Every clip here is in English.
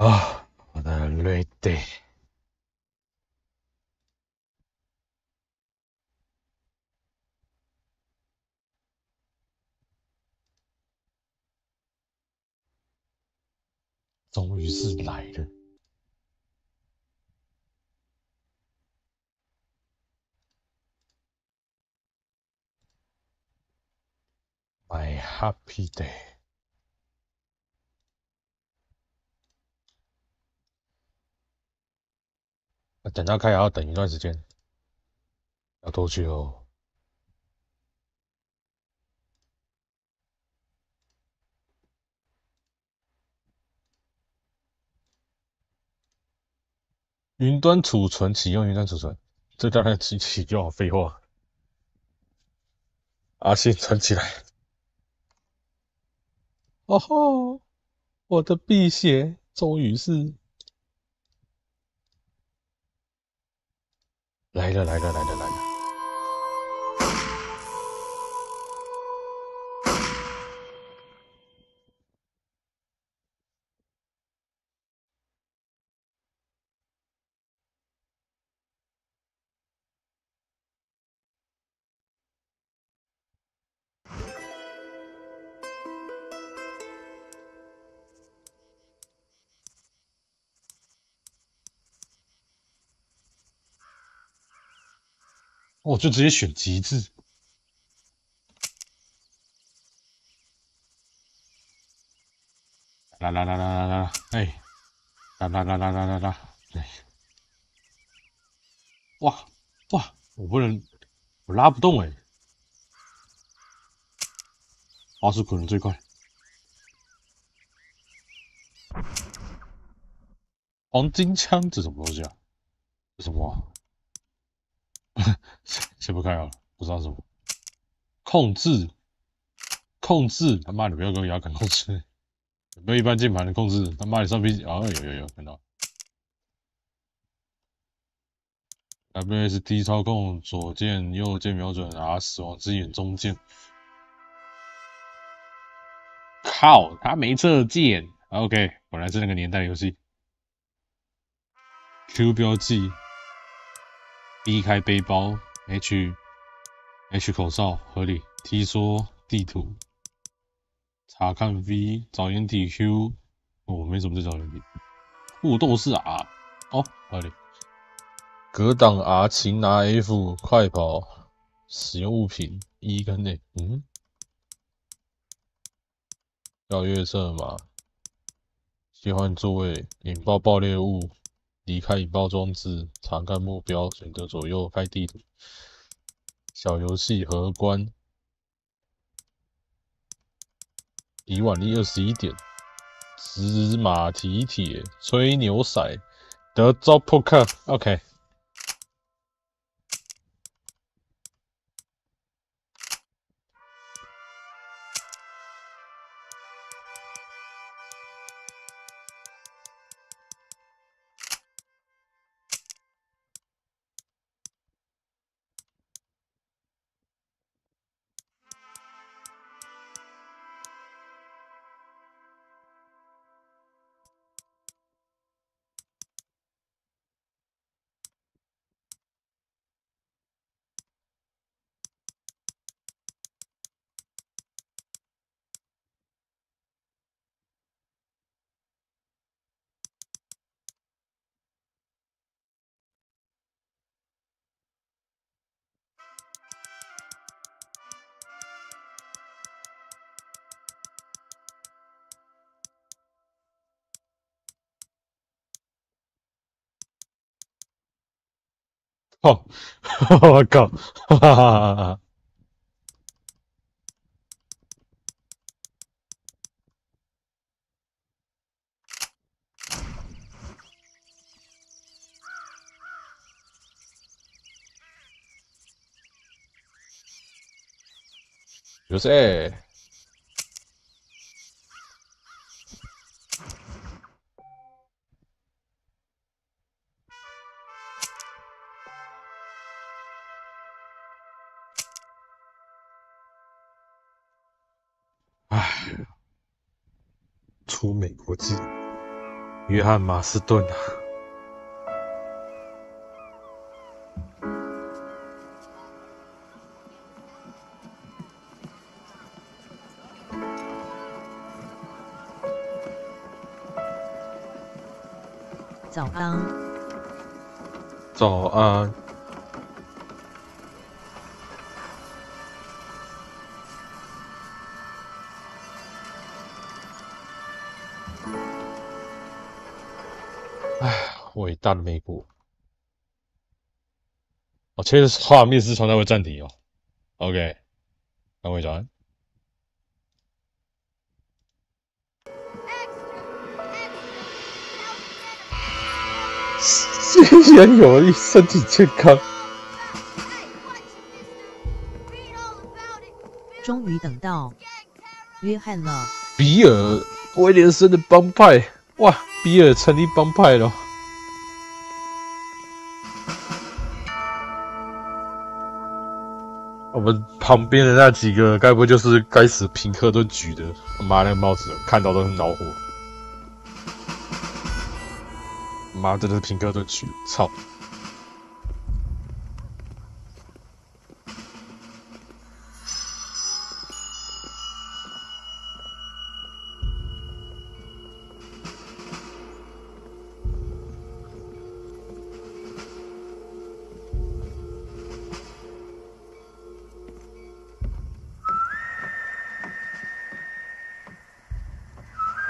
啊，我的累得，终于是来了。My happy day。等到开还要等一段时间，要多久？云端储存启用云端储存，这当然启用，废话。阿信存起来。哦吼，我的辟邪终于是来了。我就直接选极致。啦，哎，啦，哎，哇，我不能，我拉不动哎、花束可能最快。黄金枪这什么东西啊？这什么啊？先不看好了，不知道什么。控制，他妈的不要跟我摇杆控制，有没有一般键盘的控制？他妈的上 PC 啊，有看到。WSD 操控左键右键瞄准 R 死亡之眼中键。靠，他没这键。OK，本来是那个年代游戏。Q 标记，B 开背包，H 口哨合理，T 说地图，查看 V 找掩体 Q，我没什么在找掩体。互动是 R，哦，合理。格挡 R 擒拿 F 快跑，使用物品 E 跟 N，跳跃策码，切换座位，引爆爆裂物，离开引爆装置，查看目标，选择左右开地图。小游戏荷官，以腕力21点，紫马蹄铁，吹牛骰，德州扑克。OK，哦，我靠，哈哈哈哈，就是唉，出美国籍，约翰马斯顿啊。早安。早安。唉，伟大的美国。哦，切的画面是常常会暂停哦。OK， 各位早安。新年有力，身体健康。终于等到约翰了。比尔威廉森的帮派，哇！比尔成立帮派了。我们旁边的那几个，该不会就是该死平克顿举的？妈，那个帽子看到都很恼火。妈，真的是平克顿举，操！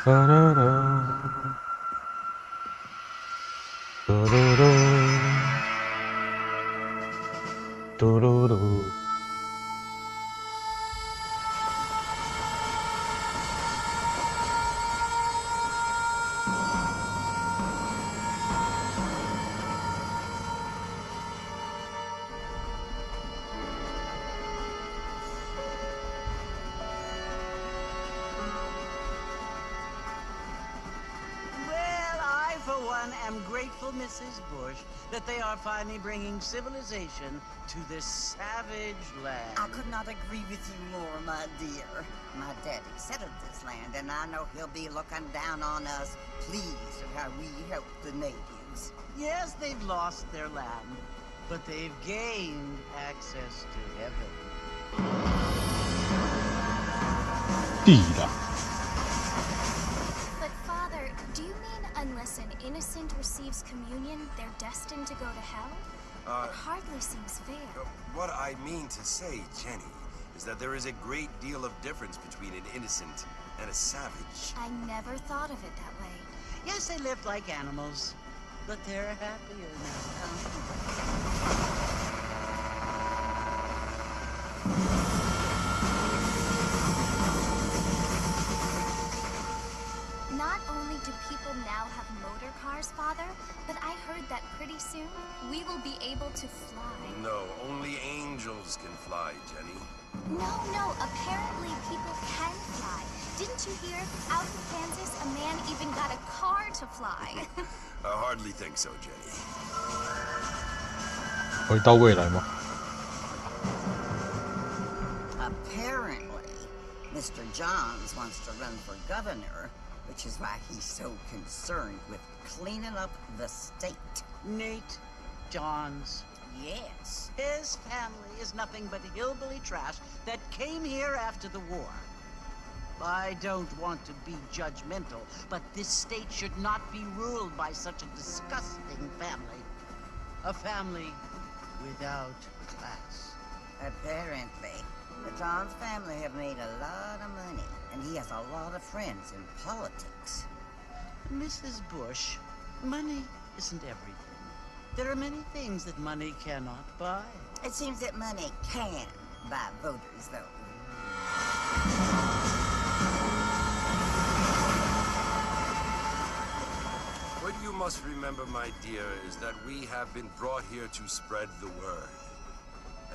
哒哒哒，嘟嘟嘟，嘟嘟嘟。am grateful, Mrs. Bush, that they are finally bringing civilization to this savage land. I could not agree with you more, my dear. My daddy settled this land, and I know he'll be looking down on us, pleased at how we help the natives. Yes, they've lost their land, but they've gained access to heaven. 地的。 But Father, do you mean unless an innocent receives communion, they're destined to go to hell? It hardly seems fair. What I mean to say, Jenny, is that there is a great deal of difference between an innocent and a savage. I never thought of it that way. Yes, they lived like animals, but they're happier now. Not only do people now have motor cars, Father, but I heard that pretty soon we will be able to fly. No, only angels can fly, Jenny. No, apparently people can fly. Didn't you hear? Out in Kansas, a man even got a car to fly. I hardly think so, Jenny. 回到未来吗？ Apparently, Mr. Johns wants to run for governor, which is why he's so concerned with cleaning up the state. Nate Johns. Yes. His family is nothing but hillbilly trash that came here after the war. I don't want to be judgmental, but this state should not be ruled by such a disgusting family. A family without class. Apparently, the Johns family have made a lot of money, and he has a lot of friends in politics. Mrs. Bush, money isn't everything. There are many things that money cannot buy. It seems that money can buy voters, though. What you must remember, my dear, is that we have been brought here to spread the word.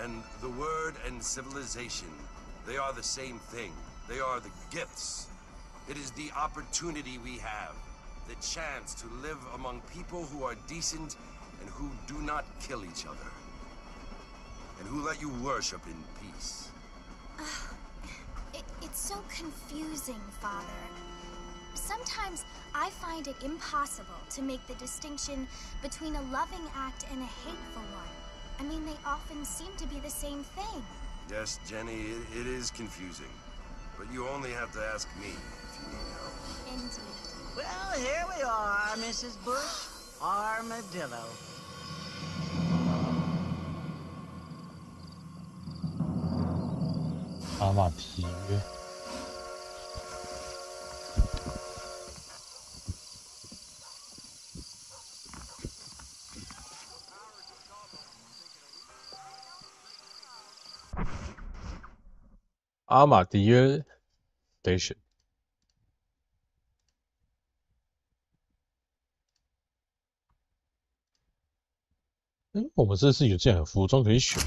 And the word and civilization, they are the same thing. They are the gifts. It is the opportunity we have, the chance to live among people who are decent and who do not kill each other, and who let you worship in peace. It's so confusing, Father. Sometimes I find it impossible to make the distinction between a loving act and a hateful one. I mean, they often seem to be the same thing. Yes, Jenny, it is confusing. But you only have to ask me if you need help. Indeed. Well, here we are, Mrs. Bush. Armadillo. 阿玛提约。阿玛迪约 Station。我们这次有这样的服装可以选。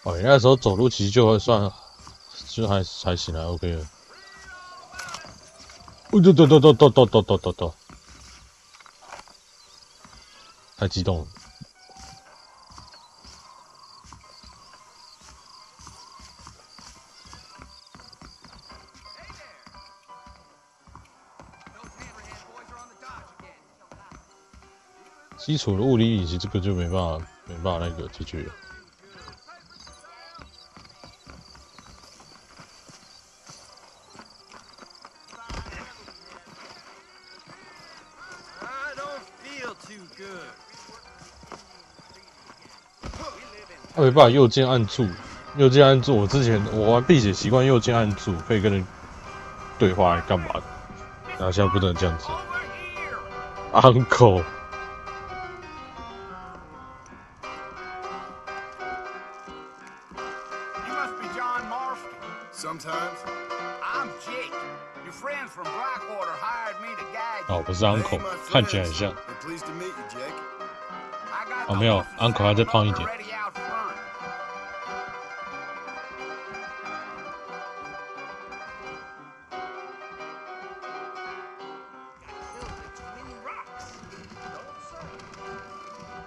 哦，你那时候走路其实就会算，就还行啊 ，OK 了。哦，太激动了。基础的物理引擎这个就没办法那个解决了。他没办法右键按住，我之前我玩碧血习惯右键按住，可以跟人对话干嘛的，然后现在不能这样子。Uncle。哦，不是 Uncle， 看起来很像。哦，没有 ，Uncle 还再胖一点。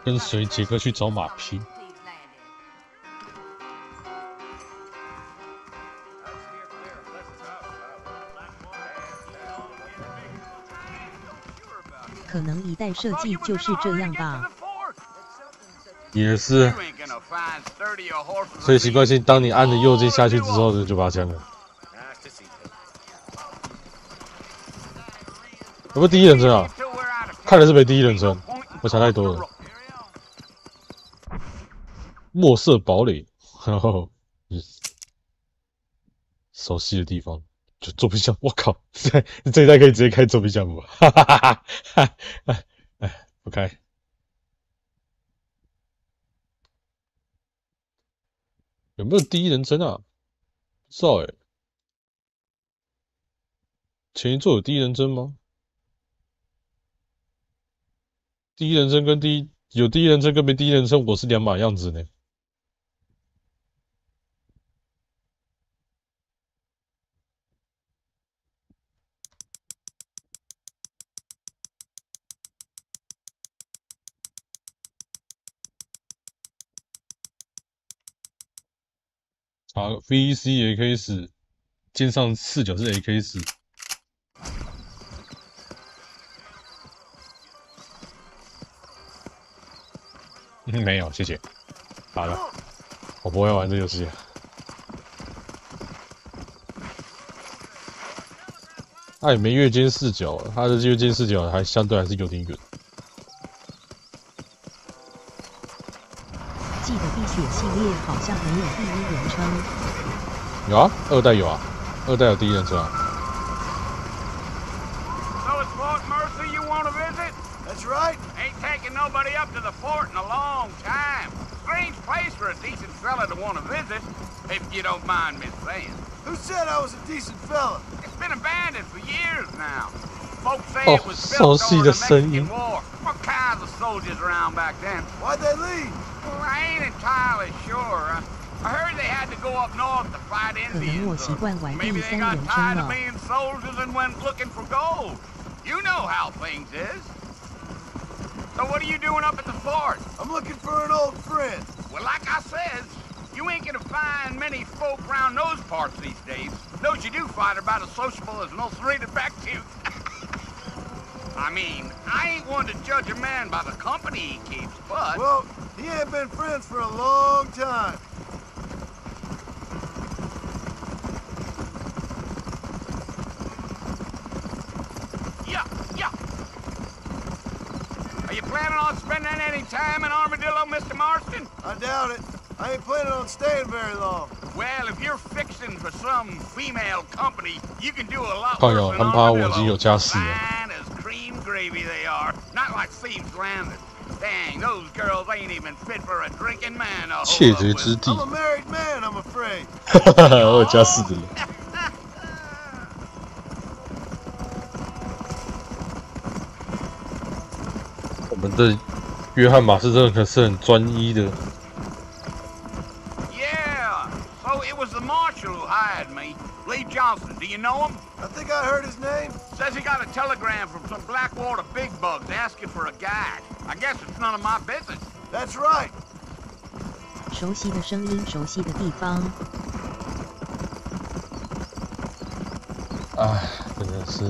跟随杰克去找马匹。可能一代设计就是这样吧。也是。所以习惯性，当你按着右键下去之后，就把枪了。有没有第一人称啊？看来是没第一人称，我想太多了。墨色堡垒，然后熟悉的地方就做冰箱。我靠，这一代可以直接开做冰箱不？哈哈哈哈！哎，不开。有没有第一人称啊？不知道欸。前一座有第一人称吗？第一人称跟有第一人称跟没第一人称，我是两码样子呢。VC AK4，肩上视角是 AK4。没有，谢谢。好了，我不会玩这游戏。它也没越肩视角，它的越肩视角还相对还是有点远。记得碧血系列好像没有第一人称。有啊，二代有啊，二代有第一人称啊。So it's Fort Mercy you want to visit? That's right. Ain't taken nobody up to the fort in a long time. Strange place for a decent fella to want to visit, if you don't mind me saying. Who said I was a decent fella? It's been abandoned for years now. Folks say it was built during the Mexican War. What kinds of soldiers around back then? Why'd they leave? Well, I ain't entirely sure. I heard they had to go up north to fight Indians. Maybe they got tired of being soldiers and went looking for gold. You know how things is. So what are you doing up at the fort? I'm looking for an old friend. Well, like I said, You ain't gonna find many folk around those parts these days. Those you do find are about as sociable as an ulcerated back tooth. I mean, I ain't one to judge a man by the company he keeps, but... Well, he ain't been friends for a long time. Yeah. Are you planning on spending any time in Armadillo, Mr. Marston? I doubt it. I ain't planning on staying very long. Well, if you're fixing for some female company, you can do a lot 靠 worse 友， than 他们怕我已经有 Armadillo. 家室了。 Fine as cream gravy they are. Not like Thieves Landing. Dang, those girls ain't even fit for a drinking man to 窃 hold 绝 up 之 with. 地， I'm a married man, I'm afraid. 我有家室的人。我们的约翰马斯顿可是很专一的。 Yeah, so it was the marshal who hired me. Lee Johnson, do you know him? I think I heard his name. Says he got a telegram from some Blackwater big bugs asking for a guide. I guess it's none of my business. That's right. 熟悉的声音，熟悉的地方。唉，真的是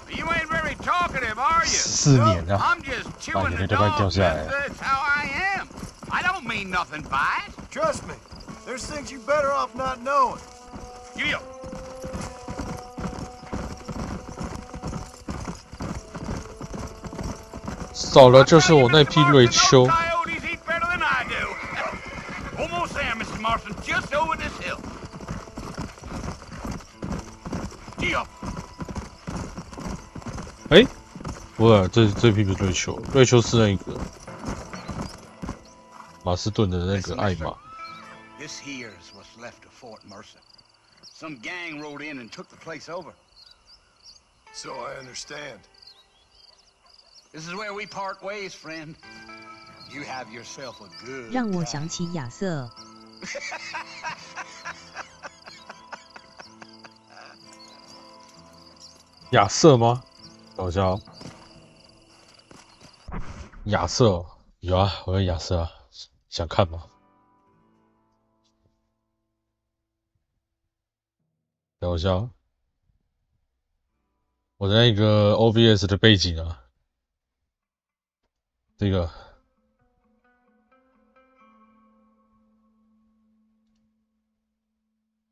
You ain't very talkative, are you? 14年啊， I'm just 把 chewing 眼 the 泪都快 dog. 掉下来了。 That's how I am. I don't mean nothing by it. Trust me, there's things you better off not knowing. You. 少了就是我那匹瑞秋。 Coyotes eat better than I do. Almost there, Mr. Marston. Just over this hill. Geo. 哎，不是，这匹不是瑞秋，瑞秋是那个马斯顿的那个爱马。 This here's what's left of Fort Mercer. Some gang rode in and took the place over. So I understand. This is where we part ways, friend. You have yourself a good 让我 time. 想起亚瑟。亚瑟吗？等一下哦，亚瑟哦有啊，我有亚瑟啊，想看吗？等一下哦，我的那个 OBS 的背景啊，这个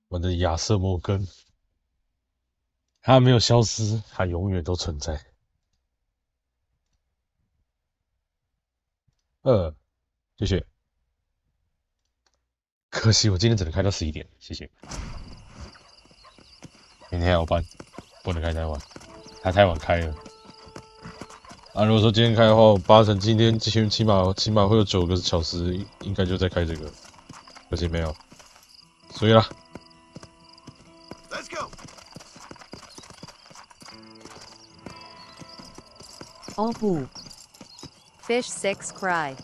我的亚瑟摩根。 它没有消失，它永远都存在。谢谢。可惜我今天只能开到11点，谢谢。明天还有班，不能开太晚，它太晚开了。如果说今天开的话，我8成今天起码会有9个小时，应该就在开这个，可惜没有。所以啦。 Let's go. 哦不， Fish 6 cry.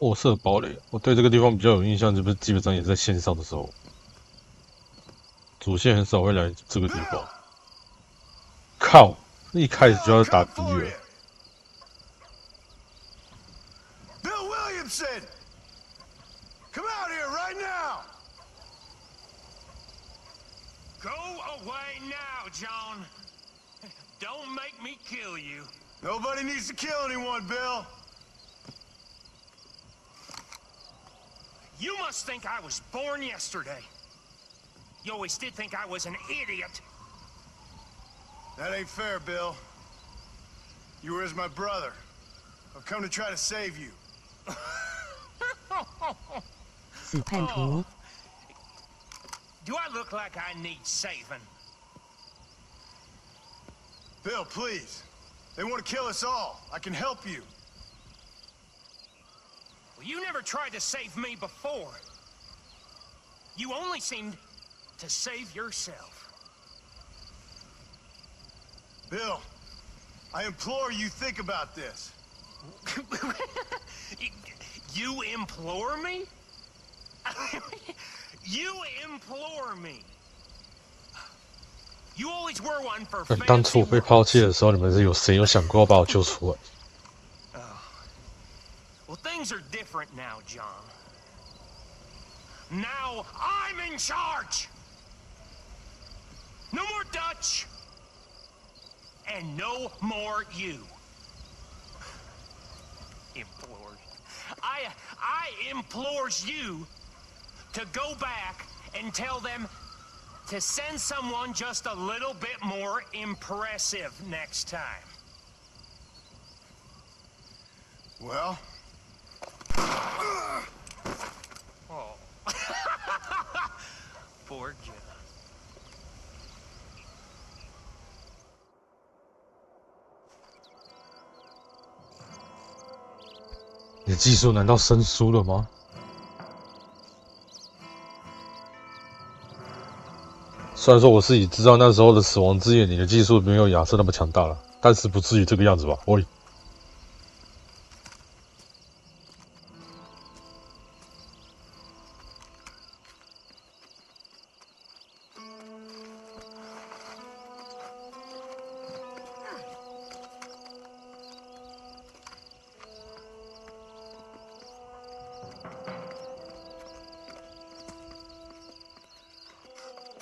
卧舍堡垒，我对这个地方比较有印象，就是基本上也在线上的时候，主线很少会来这个地方。靠，一开始就要打敌了。 Bill Williamson, come out here right now. Go away now, John. Don't make me kill you. Nobody needs to kill anyone, Bill. You must think I was born yesterday. You always did think I was an idiot. That ain't fair, Bill. You were as my brother. I've come to try to save you. 死叛徒。 Do I look like I need saving? Bill, please. They want to kill us all. I can help you. Well, you never tried to save me before. You only seemed to save yourself. Bill, I implore you think about this. You implore me? You implore me? You always were one for 当初我被抛弃的时候，你们是有谁有想过要把我救出来？ Well, things are different now, John. Now I'm in charge. No more Dutch. And no more you. Implores. I implores you to go back and tell them to send someone just a little bit more impressive next time. Well? Oh. Poor John. 你的技术难道生疏了吗？虽然说我自己知道那时候的死亡之眼，你的技术没有亚瑟那么强大了，但是不至于这个样子吧？喂。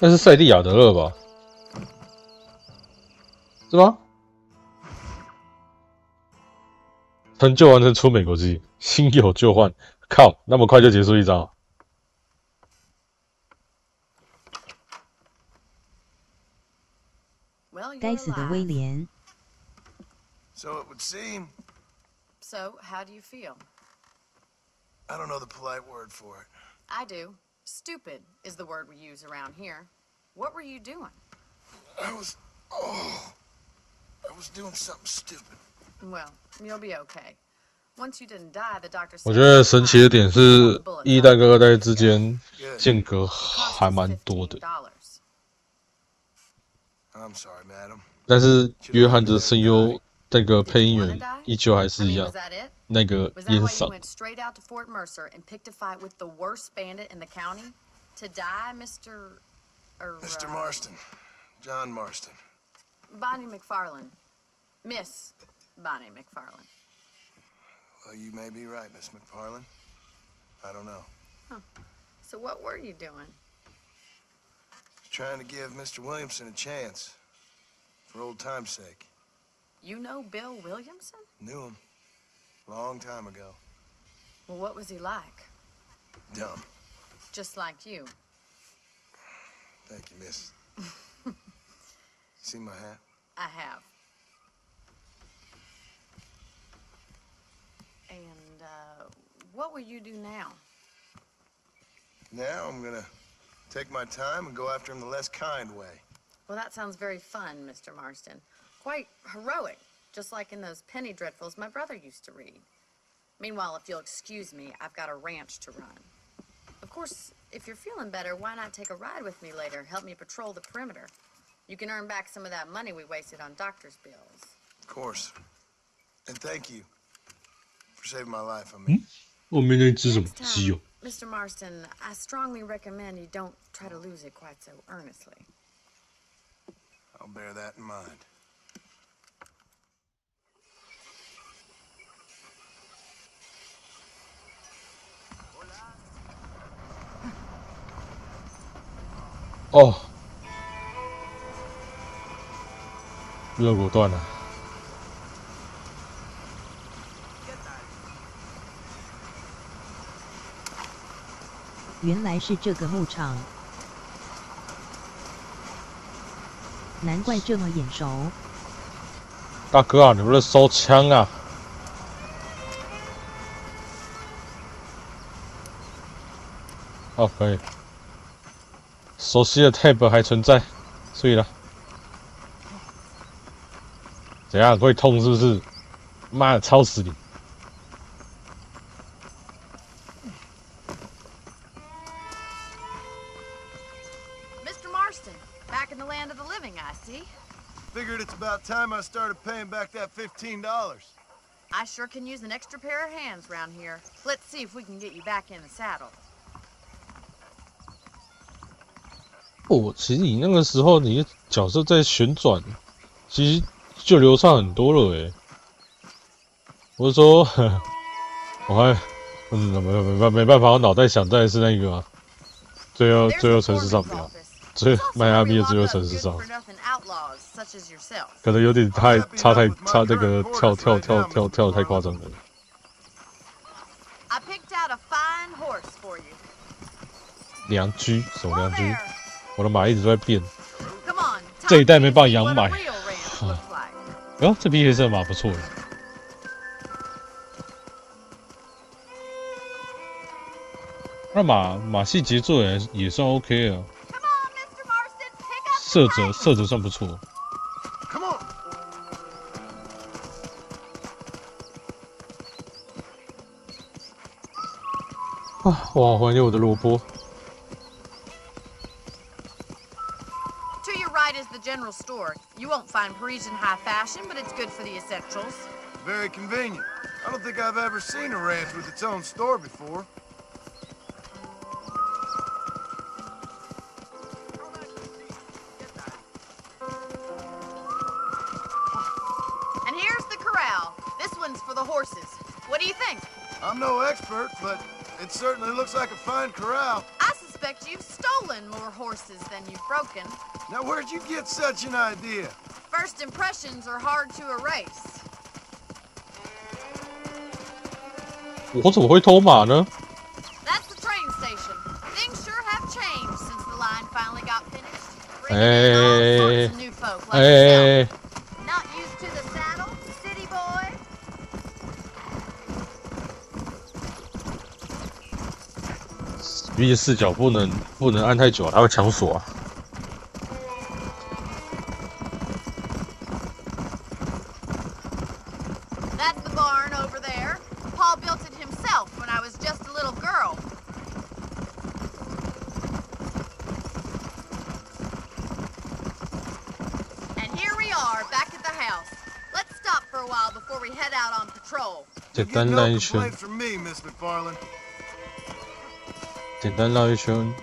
那是塞蒂亚德勒吧？是吗？成就完成出美国记，新有旧换。靠，那么快就结束一招？该死的威廉。 So it would seem. So, how do you feel? I don't know the polite word for it. I do. Stupid is the word we use around here. What were you doing? I was doing something stupid. Well, you'll be okay. Once you didn't die, the doctor said. 我觉得神奇的点是，一代跟二代之间间隔还蛮多的。 I'm sorry, madam. 但是约翰的声优那个配音员依旧还是一样，那个烟嗓。 Straight out to Fort Mercer and picked a fight with the worst bandit in the county to die, Mr. Marston, John Marston. Bonnie McFarlane, Miss Bonnie McFarlane. Well, you may be right, Miss McFarlane. I don't know. Huh. So what were you doing? Trying to give Mr. Williamson a chance, for old time's sake. You know Bill Williamson? Knew him. Long time ago. Well, what was he like? Dumb. Just like you. Thank you, miss. See my hat? I have. And, what will you do now? Now I'm gonna take my time and go after him the less kind way. Well, that sounds very fun, Mr. Marston. Quite heroic, just like in those penny dreadfuls my brother used to read. Meanwhile, if you'll excuse me, I've got a ranch to run. Of course, if you're feeling better, why not take a ride with me later? Help me patrol the perimeter. You can earn back some of that money we wasted on doctor's bills. Of course. And thank you for saving my life, I mean. 我没能吃什么鸡哦。 Mr. Marston, I strongly recommend you don't try to lose it quite so earnestly. I'll bear that in mind. 哦，热果断了。原来是这个牧场，难怪这么眼熟。大哥啊，你不是收枪啊？哦，可以。熟悉的 tab 还存在，所以了。怎样会痛是不是？妈的，操死你！ Mr. Marston, back in the land of the living, I see. Figured it's about time I started paying back that $15. I sure can use an extra pair of hands around here. Let's see if we can get you back in the saddle. 哦，其实你那个时候你的角色在旋转，其实就流畅很多了诶。我是说，我还没办法，我脑袋想在的是那个、啊，最后城市上面、啊，迈阿密的最后城市上，可能有点差这个跳得太夸张了。良驹什么良驹？我的马一直都在变，这一代没办法养马。哟，这匹黑色马不错。那马戏节奏也算 OK 啊，色泽算不错。啊，我好怀念我的萝卜。General store. You won't find Parisian high fashion, but it's good for the essentials. Very convenient. I don't think I've ever seen a ranch with its own store before. And here's the corral. This one's for the horses. What do you think? I'm no expert, but it certainly looks like a fine corral. I suspect you've stolen more horses than you've broken. Now, where'd you get such an idea? First impressions are hard to erase. 我怎么会偷马呢？ That's the train station. Things sure have changed since the line finally got finished. Hey. New folk like yourself. Not used to the saddle, city boy. 毕竟视角不能按太久，它会抢锁啊。That's the barn over there. Paul built it himself when I was just a little girl. And here we are, back at the house. Let's stop for a while before we head out on patrol. 简单绕一圈。简单绕一圈。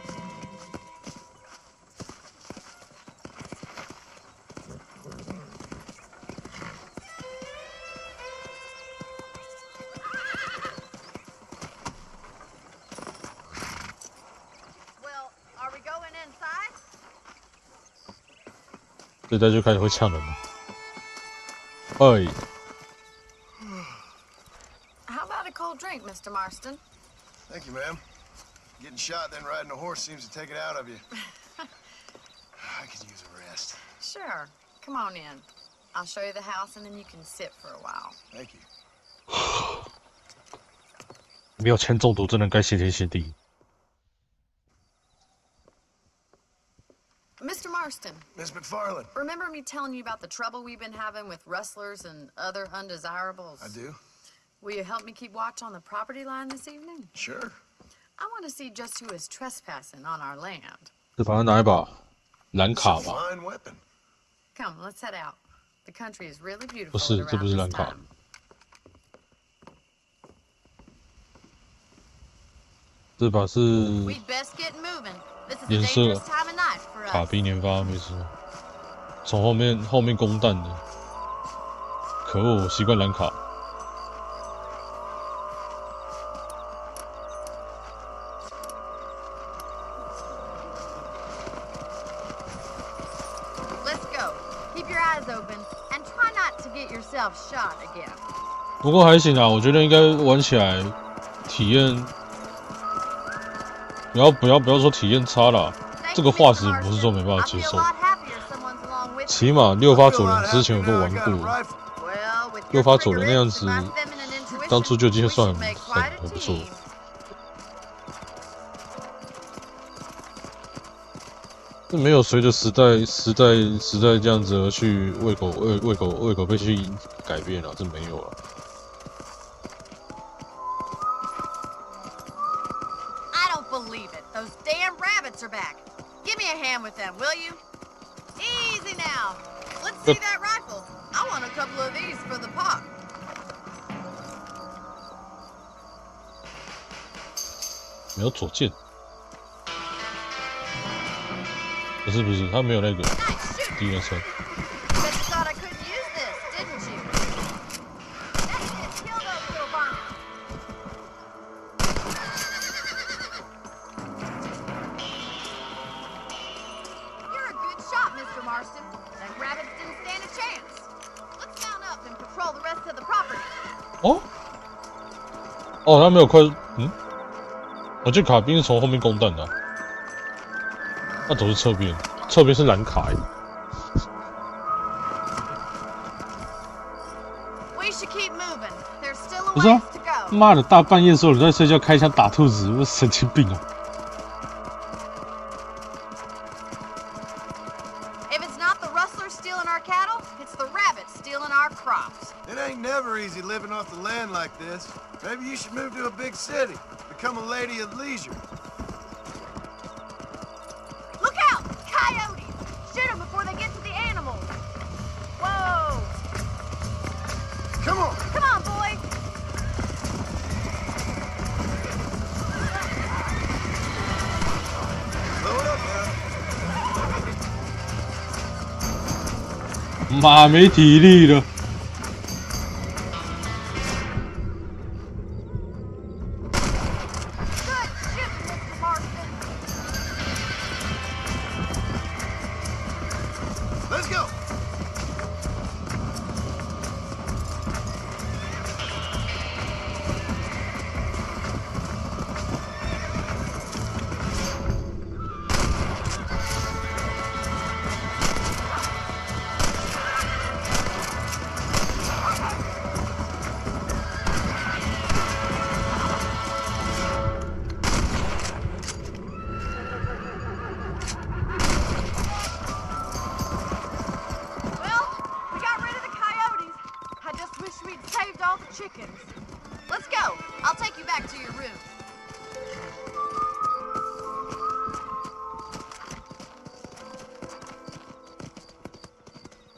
这代就开始会呛人了。哎。How about a cold drink, Mr. Marston? Thank you, ma'am. Getting shot, then riding a horse seems to take it out of you. I could use a rest. Sure. Come on in. I'll show you the house, and then you can sit for a while. Thank you. 没有铅中毒，真的该谢天谢地。Mr. Marston. Miss McFarland. Remember me telling you about the trouble we've been having with rustlers and other undesirables? I do. Will you help me keep watch on the property line this evening? Sure. I want to see just who is trespassing on our land. 是把它拿一把蓝卡吧？ Fine weapon. Come, let's head out. The country is really beautiful. 不是，这不是蓝卡。这把是颜色卡币连发，没事。从后面攻弹的，可恶，我习惯蓝卡。不过还行啊，我觉得应该玩起来体验。不要说体验差啦，这个画质不是说没办法接受，起码6发左轮之前我都玩过，6发左轮那样子，当初就已经算很不错。这没有随着时代这样子而去喂狗被去改变了，这没有了。Are back. Give me a hand with them, will you? Easy now. Let's see that rifle. I want a couple of these for the pot. 没有左键。是不是，他没有那个第二层。哦，哦，他没有快，我记得卡宾是从后面攻弹的、啊，那都是侧边，侧边是蓝卡、欸。不是啊，妈的，大半夜的时候你在睡觉开枪打兔子，我神经病啊！ Easy living off the land like this. Maybe you should move to a big city. Become a lady of leisure. Look out! Coyotes! Shoot them before they get to the animals. Whoa! Come on! Come on, boy! Slow it up now. 妈没体力了。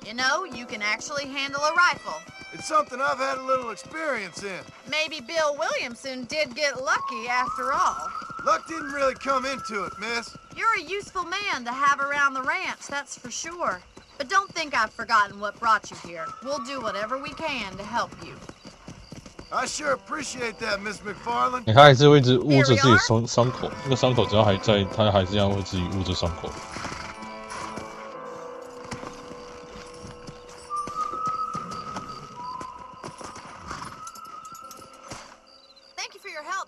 You know, you can actually handle a rifle. It's something I've had a little experience in. Maybe Bill Williamson did get lucky after all. Luck didn't really come into it, miss. You're a useful man to have around the ranch, that's for sure. But don't think I've forgotten what brought you here. We'll do whatever we can to help you. I sure appreciate that, Miss McFarland. 他还是会一直捂着自己伤口，那个伤口只要还在，他还是要会自己捂着伤口。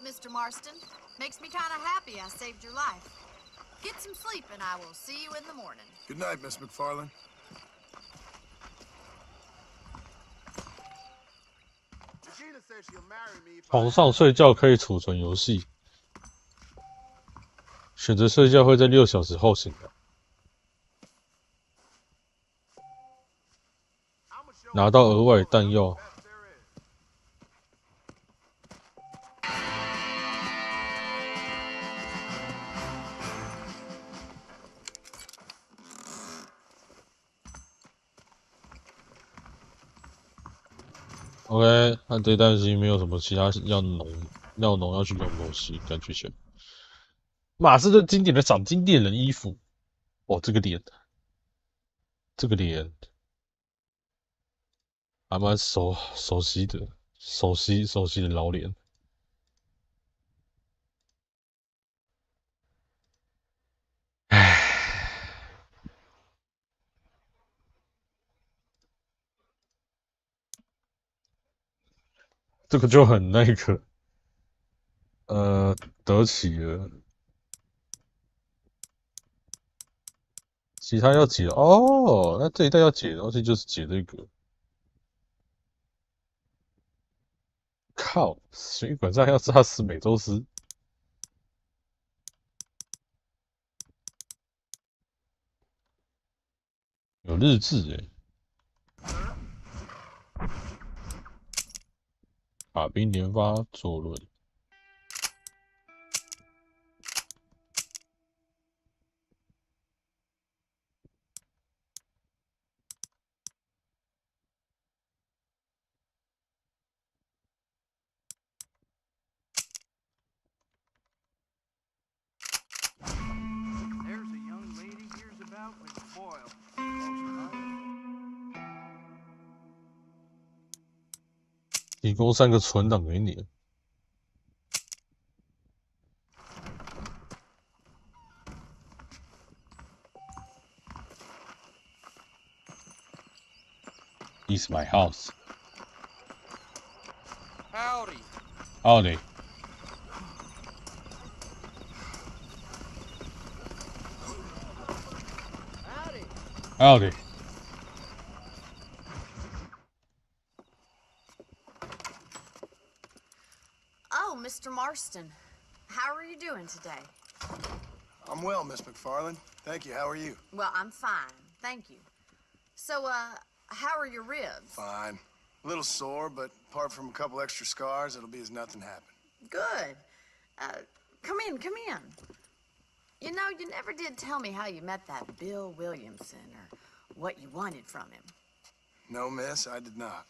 Mr. Marston. Makes me kind of happy I saved your life. Get some sleep and I will see you in the morning. Good night, Miss McFarland. 床上睡觉可以储存游戏，选择睡觉会在6小时后醒来。拿到额外弹药。 OK， 那这担心没有什么其他要农要去用的东西，赶去选。马斯顿经典的赏金猎人衣服，哦，这个脸，还蛮熟悉的老脸。唉。 这个就很那个，得起了。其他要解哦，那这一代要解的东西就是解这个。靠，血管上要炸死美洲狮。有日志诶。 卡宾连发左轮，提供3个存档给你。This is my house. Howdy. Howdy. Howdy. Oh, Mr. Marston. How are you doing today? I'm well, Miss McFarland. Thank you. How are you? Well, I'm fine. Thank you. So, how are your ribs? Fine. A little sore, but apart from a couple extra scars, it'll be as nothing happened. Good. Come in, come in. You know, you never did tell me how you met that Bill Williamson or what you wanted from him. No, miss, I did not.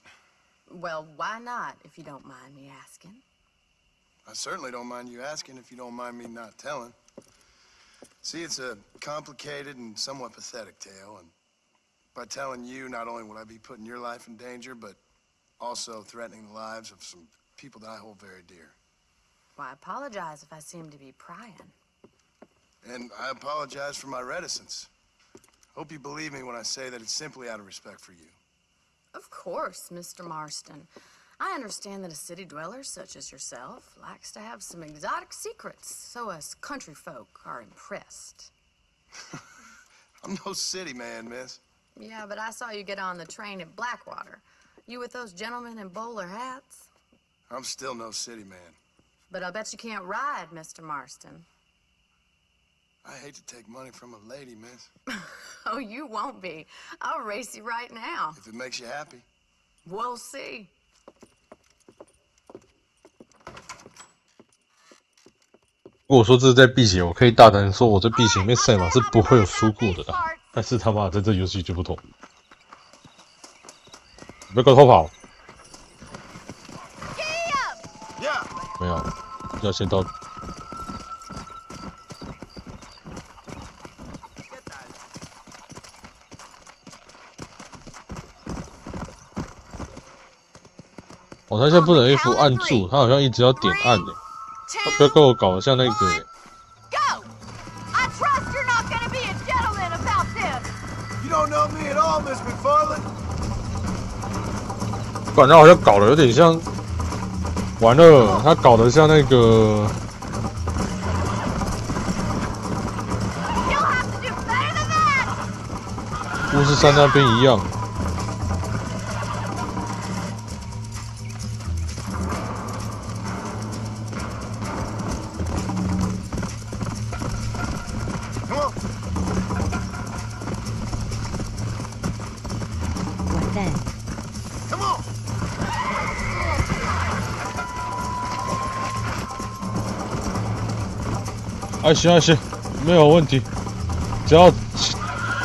Well, why not, if you don't mind me asking? I certainly don't mind you asking if you don't mind me not telling. See, it's a complicated and somewhat pathetic tale, and by telling you, not only would I be putting your life in danger, but also threatening the lives of some people that I hold very dear. Well, I apologize if I seem to be prying. And I apologize for my reticence. Hope you believe me when I say that it's simply out of respect for you. Of course, Mr. Marston. I understand that a city dweller such as yourself likes to have some exotic secrets, so us country folk are impressed. I'm no city man, miss. Yeah, but I saw you get on the train at Blackwater. You with those gentlemen in bowler hats? I'm still no city man. But I bet you can't ride, Mr. Marston. I hate to take money from a lady, miss. Oh, you won't be. I'll race you right now. If it makes you happy. We'll see. 如果说这是在碧血，我可以大胆说，我在碧血里面赛马是不会有输过的啦。但是他妈在这游戏就不同，不要给我偷跑！没有，要先到。哦，他现在不能 F 按住，他好像一直要点按的。他不要跟我搞得像那个。不然他好像搞得有点像，完了，他搞得像那个。巫师山那边一样。还行还行，没有问题。只要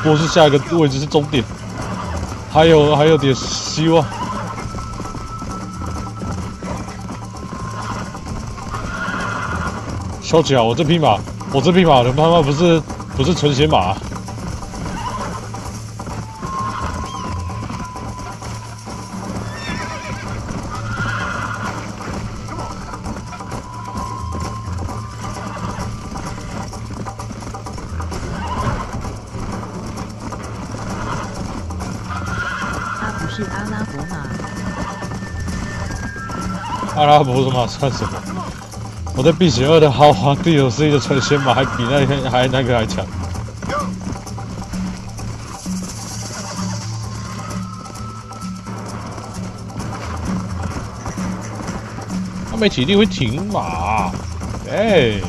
波士下一个位置是终点，还有点希望。小姐啊，我这匹马的妈妈不是纯血马啊。是阿拉伯马。阿拉伯马算什么？我在碧血2的豪华 DLC 的纯血马还比那个还强。他没体力会停马，哎。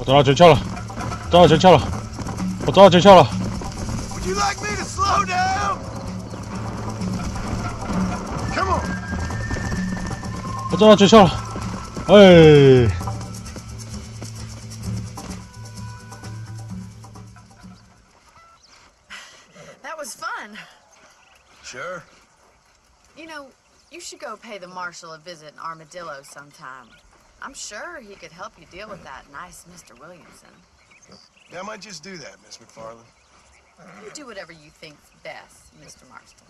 找到诀窍了，找到诀窍了，我找到诀窍了。Would you like me to slow down? Come on. 我找到诀窍了，哎。 That was fun. Sure. You know, you should go pay the marshal a visit in Armadillo sometime. I'm sure he could help you deal with that nice Mr. Williamson. Yeah, I might just do that, Miss McFarland. You do whatever you think's best, Mr. Marston.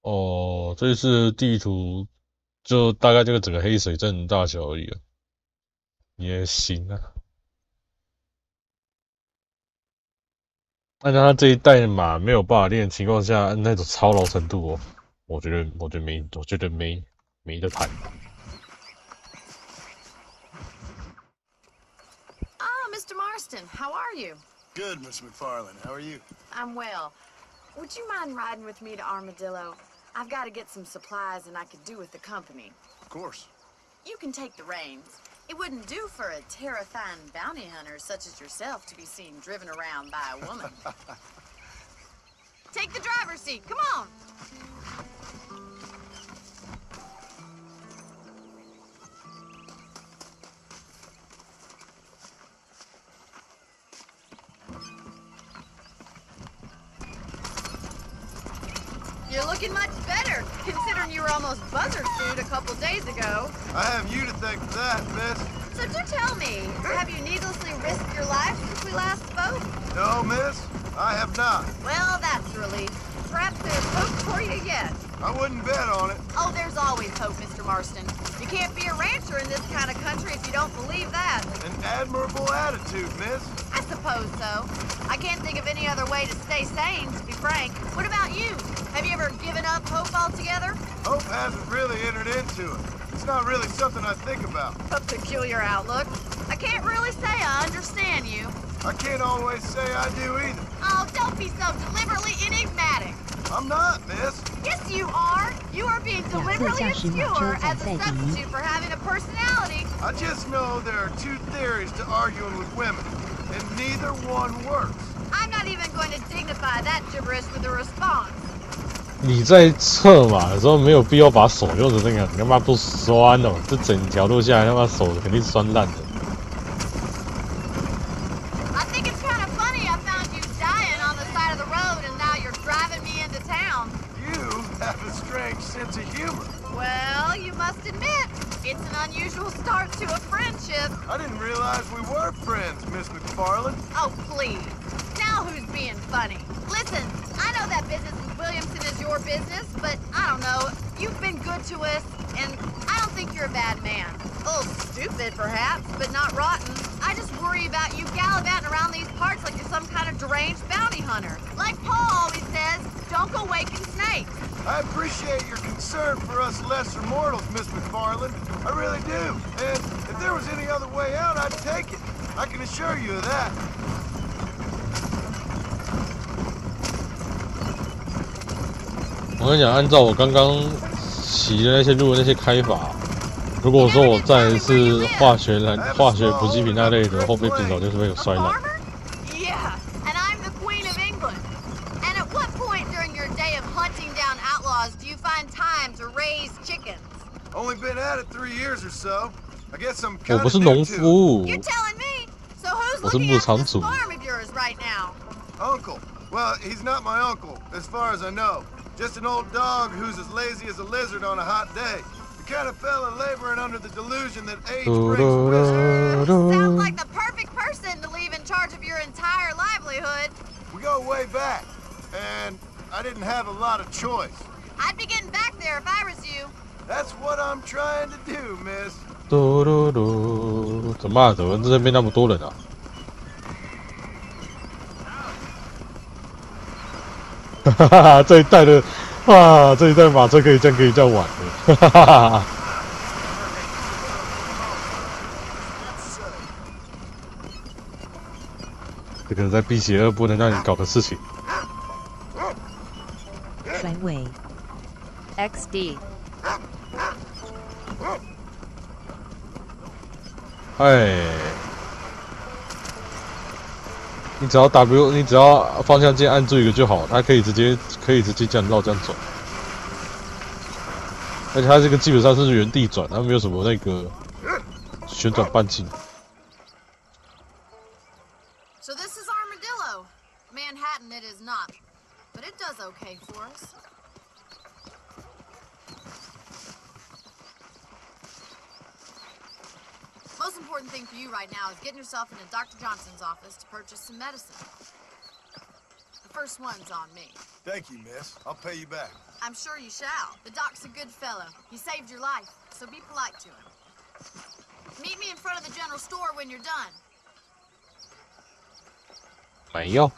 哦，这次地图就大概这个整个黑水镇大小而已了，也行啊。按照他这一代马没有办法练的情况下，那种操劳程度哦，我觉得没得谈。Ah, Mr. Marston, how are you? Good, Miss McFarland. How are you? I'm well. Would you mind riding with me to Armadillo? I've got to get some supplies and I could do with the company. Of course. You can take the reins. It wouldn't do for a terrifying bounty hunter such as yourself to be seen driven around by a woman. Take the driver's seat. Come on. You're looking much better, considering you were almost buzzard-sued a couple days ago. I have you to thank for that, miss. So do tell me, have you needlessly risked your life since we last spoke? No, miss, I have not. Well, that's a relief. Perhaps there's hope for you yet. I wouldn't bet on it. Oh, there's always hope, Mr. Marston. You can't be a rancher in this kind of country if you don't believe that. An admirable attitude, miss. I suppose so. I can't think of any other way to stay sane, to be frank. What about you? Have you ever given up hope altogether? Hope hasn't really entered into it. It's not really something I think about. A peculiar outlook. I can't really say I understand you. I can't always say I do either. Oh, don't be so deliberately enigmatic. I'm not, miss. Yes, you are. You are being deliberately obscure as a substitute for having a personality. I just know there are two theories to arguing with women, and neither one works. I'm not even going to dignify that gibberish with a response. 你在策马的时候没有必要把手用成那个，你他妈不酸哦！这整条路下来，他妈手肯定酸烂的。I think it's kind of funny I found you dying on the side of the road and now you're driving me into town. You have a strange sense of humor. Well, you must admit, it's an unusual start to a friendship. I didn't realize we were friends, Miss McFarland. Oh, please. Now who's being funny? Listen, I know that business with Williamson is your business, but I don't know. You've been good to us, and I don't think you're a bad man. A little stupid, perhaps, but not rotten. I just worry about you gallivanting around these parts like you're some kind of deranged bounty hunter. Like Paul always says, don't go waking snakes. I appreciate your concern for us lesser mortals, Miss McFarland. I really do. And if there was any other way out, I'd take it. I can assure you of that. 我跟你讲，按照我刚刚骑的那些路的那些开法，如果说我再一次化学补给品那类的，后背迟早就是会有摔烂。Yeah, and I'm the Queen of England. And at what point during your day of hunting down outlaws do you find time to raise chickens? Only been at it 3 years or so. I guess I'm 我 kind 不是 of 农 new to it. 夫， You're telling me? So who's 我是 looking 牧 after 场 this 主。 farm of yours right now? Uncle. Well, he's not my uncle, as far as I know. Just an old dog who's as lazy as a lizard on a hot day. The kind of fella laboring under the delusion that age brings wisdom. Sounds like the perfect person to leave in charge of your entire livelihood. We go way back, and I didn't have a lot of choice. I'd be getting back there if I was you. That's what I'm trying to do, miss. 怎么怎么这边那么多人啊？哈哈哈！这一代的啊，这一代马车可以这样玩的，哈哈哈哈。这个在《碧血2》不能让你搞的事情。甩尾。XD。哎，你只要方向键按住一个就好，它可以直接这样绕这样转。而且它这个基本上是原地转，它没有什么那个旋转半径。So this is Armadillo. Manhattan it is not, but it does okay for us. Most important thing for you right now is getting yourself into Dr. Johnson's office to purchase some medicine. The first one's on me. Thank you, miss. I'll pay you back. I'm sure you shall. The doc's a good fellow. He saved your life, so be polite to him. Meet me in front of the general store when you're done. 没有。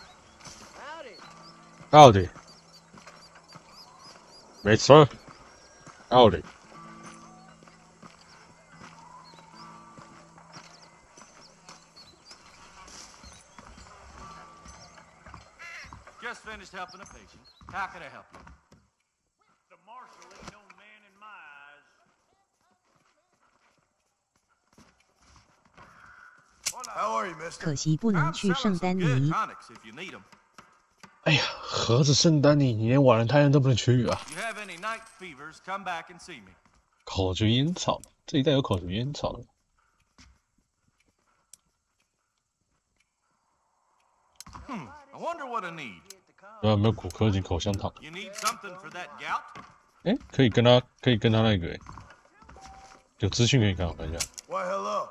Howdy。没错。Howdy。Just finished helping a patient. How can I help you? The marshal ain't no man in my eyes. How are you, mister? 可惜不能去圣丹尼。哎呀，盒子圣丹尼，你连瓦伦泰恩都不能去啊！ You have any night fevers, come back and see me. 口诀烟草，这一代有口诀烟草的。I wonder what I need. 有没有骨科及口香糖？ You need something for that gout? 哎，可以跟他那个，有资讯可以看，我看一下。Why, hello.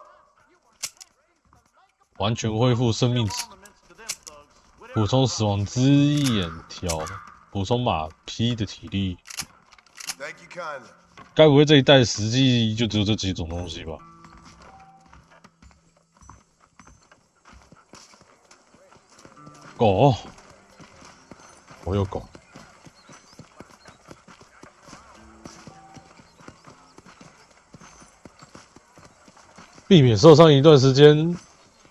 完全恢复生命值，补充死亡之眼条，补充马匹的体力。Thank you kindly. 该不会这一代实际就只有这几种东西吧？狗，我有狗。避免受伤一段时间，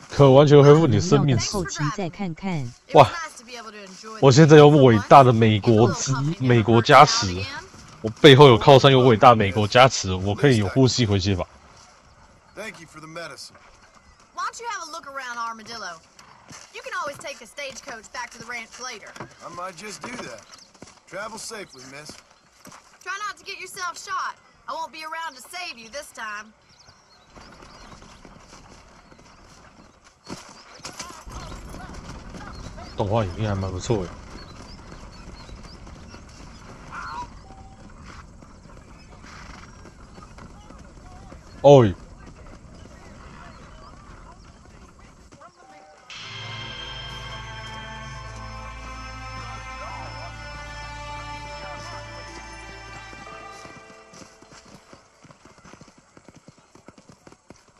可完全恢复你生命值。后期再看看。哇！我现在有伟大的美国加持，我背后有靠山，有伟大美国加持，我可以有呼吸回血法。Thank you for the medicine. Why don't you have a look around Armadillo? You can always take a stagecoach back to the ranch later. I might just do that. Travel safely, miss. Try not to get yourself shot. I won't be around to save you this time. 动画影片还蛮不错的。哦。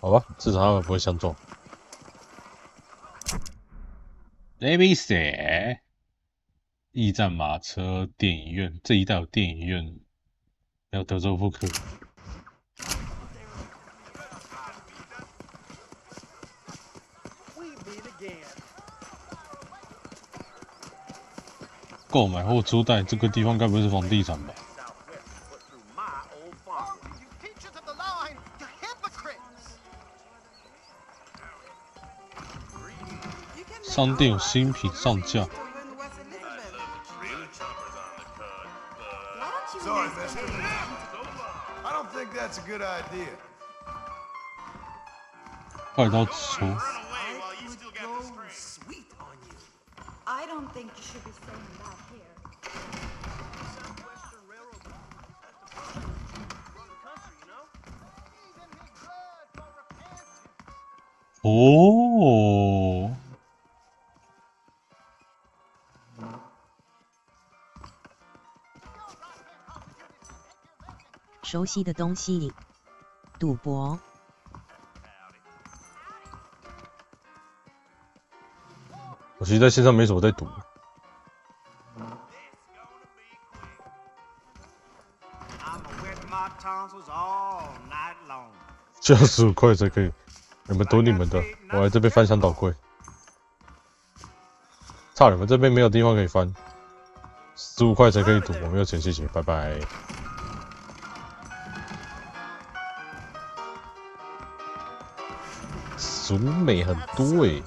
好吧，至少他们不会相撞。Let me see， 驿站马车电影院，这一带有电影院，还有德州扑克。购买或租贷，这个地方该不会是房地产吧？商店有新品上架。Sorry, mister. I don't think that's a good idea. 快刀指出。I don't think you should be saying that here. 哦。熟悉的东西，赌博。我其实在线上没什么在赌。就要15块才可以。你们赌你们的，我来这边翻箱倒柜。操，你们这边没有地方可以翻，15块才可以赌，我没有钱，谢谢，拜拜。鼠美很多欸。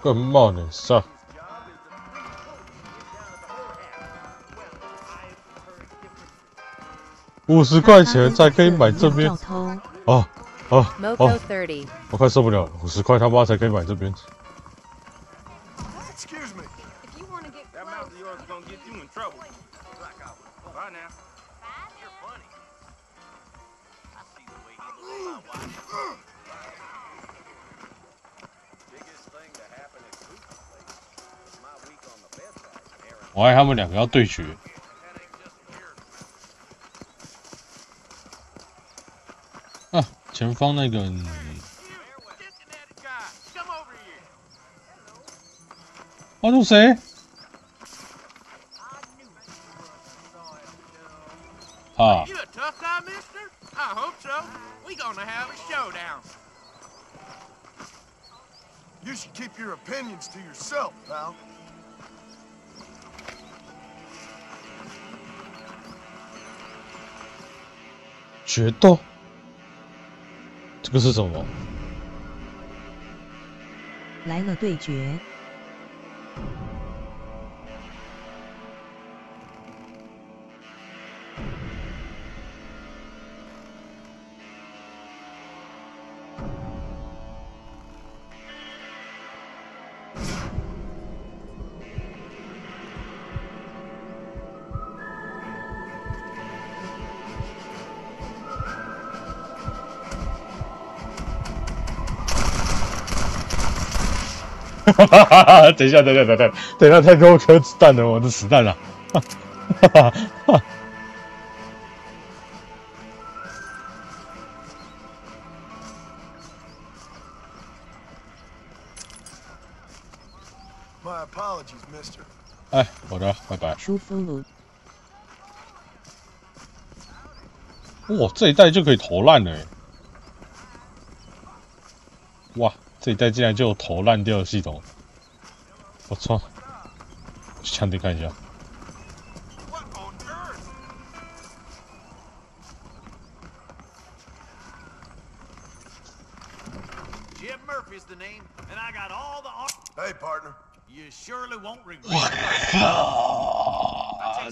Good morning, sir. 50块钱才可以买这边。哦哦哦！我快受不了了，50块他妈才可以买这边。我爱他们两个要对决。啊，前方那个，哦，那谁？啊。You should keep your opinions to yourself, pal. 决斗，这个是什么？来了对决。哈哈哈哈！等一下，太多颗子弹了，我的子弹了！哈哈哈！ My apologies, Mister. 哎，好的，拜拜。舒服了。哇，这一代就可以投烂了！哇！ 这一代竟然就有头烂掉的系统，我操！去枪店看一下。Hey, partner. You surely won't regret. 我靠！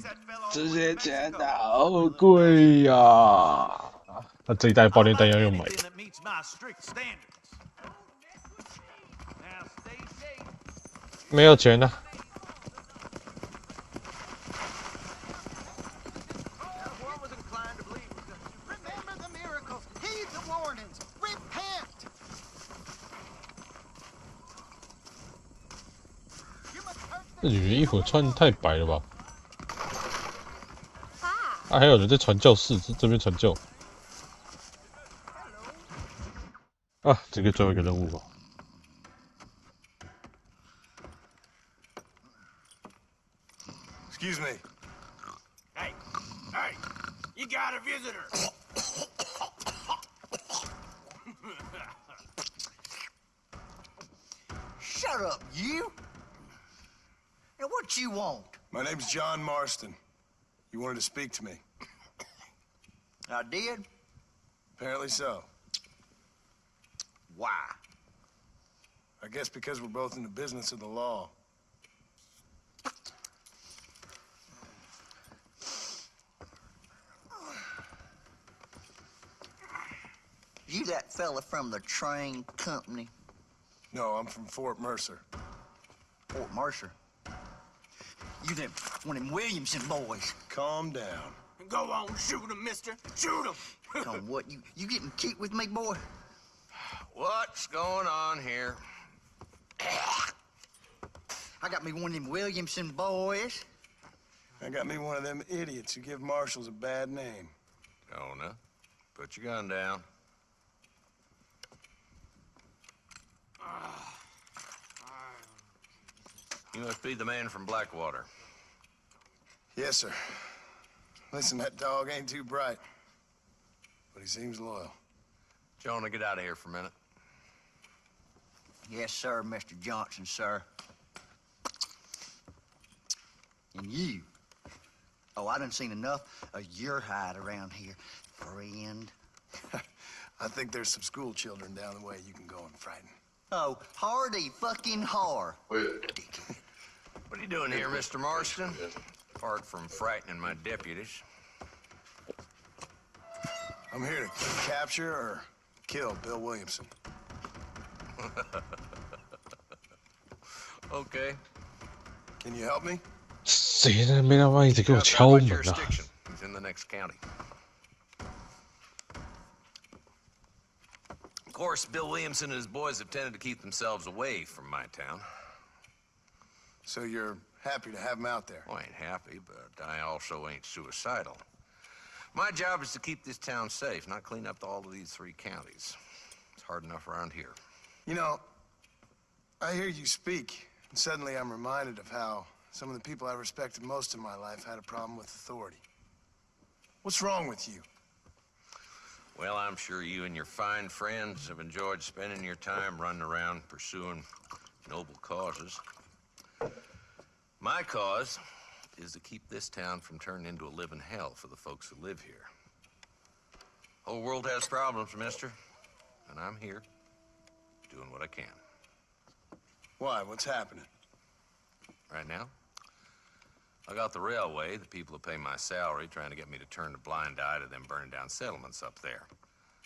这些钱好贵呀！那这一代爆裂弹要用买。 没有钱呢、这女人衣服穿太白了吧？啊，还有人在传教士这边传教。啊，这个最后一个任务吧。 Excuse me. Hey, you got a visitor. Shut up, you. And what you want? My name's John Marston. You wanted to speak to me. I did? Apparently so. Why? I guess because we're both in the business of the law. You that fella from the train company? No, I'm from Fort Mercer. Fort Mercer? You them one of them Williamson boys. Calm down. Go on, shoot him, mister. Shoot him. On what? You getting cute with me, boy? What's going on here? I got me one of them Williamson boys. I got me one of them idiots who give marshals a bad name. Jonah, put your gun down. You must be the man from Blackwater. Yes, sir. Listen, that dog ain't too bright, but he seems loyal. Jonah, get out of here for a minute. Yes, sir, Mr. Johnson, sir. And you. Oh, I done seen enough of your hide around here, friend. I think there's some school children down the way you can go and frighten. Oh, hardy fucking har. What are you doing here, Mr. Marston? Apart from frightening my deputies. I'm here to capture or kill Bill Williamson. Okay. Can you help me? 谁在那边他妈一直给我敲门啊？ He's in the next county. Of course, Bill Williamson and his boys have tended to keep themselves away from my town. So you're happy to have him out there? Well, I ain't happy, but I also ain't suicidal. My job is to keep this town safe, not clean up all of these 3 counties. It's hard enough around here. You know, I hear you speak, and suddenly I'm reminded of how some of the people I respected most in my life had a problem with authority. What's wrong with you? Well, I'm sure you and your fine friends have enjoyed spending your time running around pursuing noble causes. My cause is to keep this town from turning into a living hell for the folks who live here. Whole world has problems, mister, and I'm here doing what I can. Why? What's happening? Right now, I got the railway, the people who pay my salary, trying to get me to turn a blind eye to them burning down settlements up there.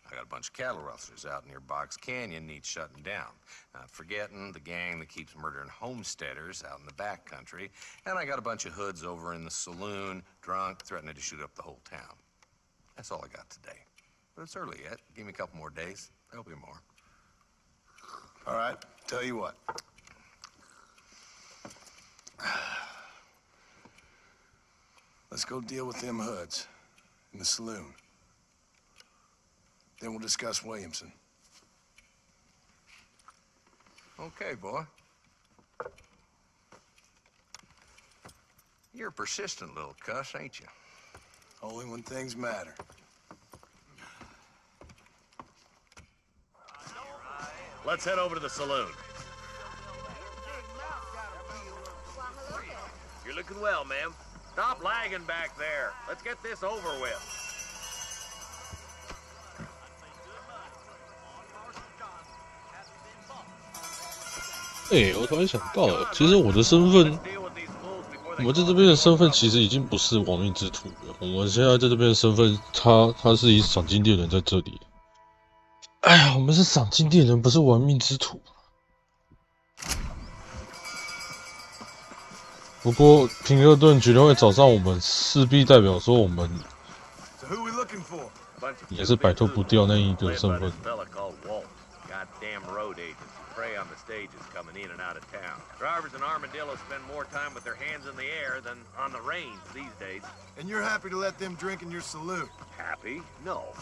I got a bunch of cattle rustlers out near Box Canyon needs shutting down. Not forgetting the gang that keeps murdering homesteaders out in the back country. And I got a bunch of hoods over in the saloon, drunk, threatening to shoot up the whole town. That's all I got today. But it's early yet. Give me a couple more days. There'll be more. All right, tell you what. Let's go deal with them hoods in the saloon. Then we'll discuss Williamson. Okay, boy. You're a persistent little cuss, ain't you? Only when things matter. Let's head over to the saloon. You're looking well, ma'am. Stop lagging back there. Let's get this over with.我突然想到了，其实我的身份，我们在这边的身份其实已经不是亡命之徒了。我们现在在这边的身份，他是以赏金猎人在这里。哎呀，我们是赏金猎人，不是亡命之徒。不过平克顿绝对会找上我们，势必代表说我们也是摆脱不掉那一个身份。Prey on the stages coming in and out of town. Drivers in Armadillo spend more time with their hands in the air than on the reins these days. And you're happy to let them drink in your saloon? Happy? No.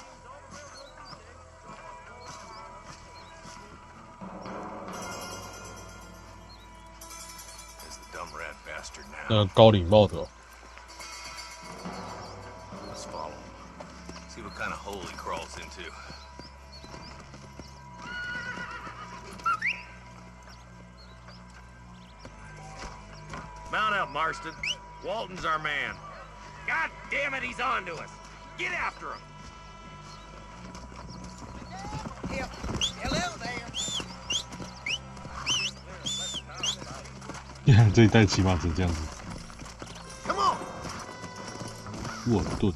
There's the dumb rat bastard now. 那个高礼帽的。Let's follow him. See what kind of hole he crawls into. Mount up, Marston. Walton's our man. God damn it, he's on to us. Get after him. Hello there. 这一代骑马者这样子。Come on. 沃顿。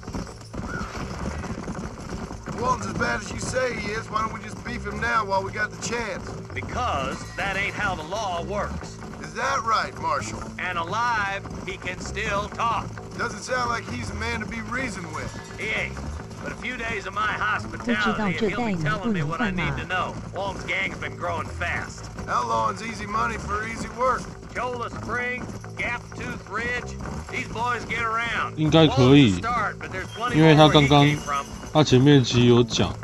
Walton's as bad as you say he is. Why don't we just beef him now while we got the chance? Because that ain't how the law works. Is that right, Marshal? And alive, he can still talk. Doesn't sound like he's a man to be reasoned with. He ain't. But a few days of my hospitality, and he'll be telling me what I need to know. Walton's gang's been growing fast. Outlawing's easy money for easy work. Chola Spring, Gap Tooth Ridge, these boys get around. 应该可以，因为他刚刚他前面其实有讲，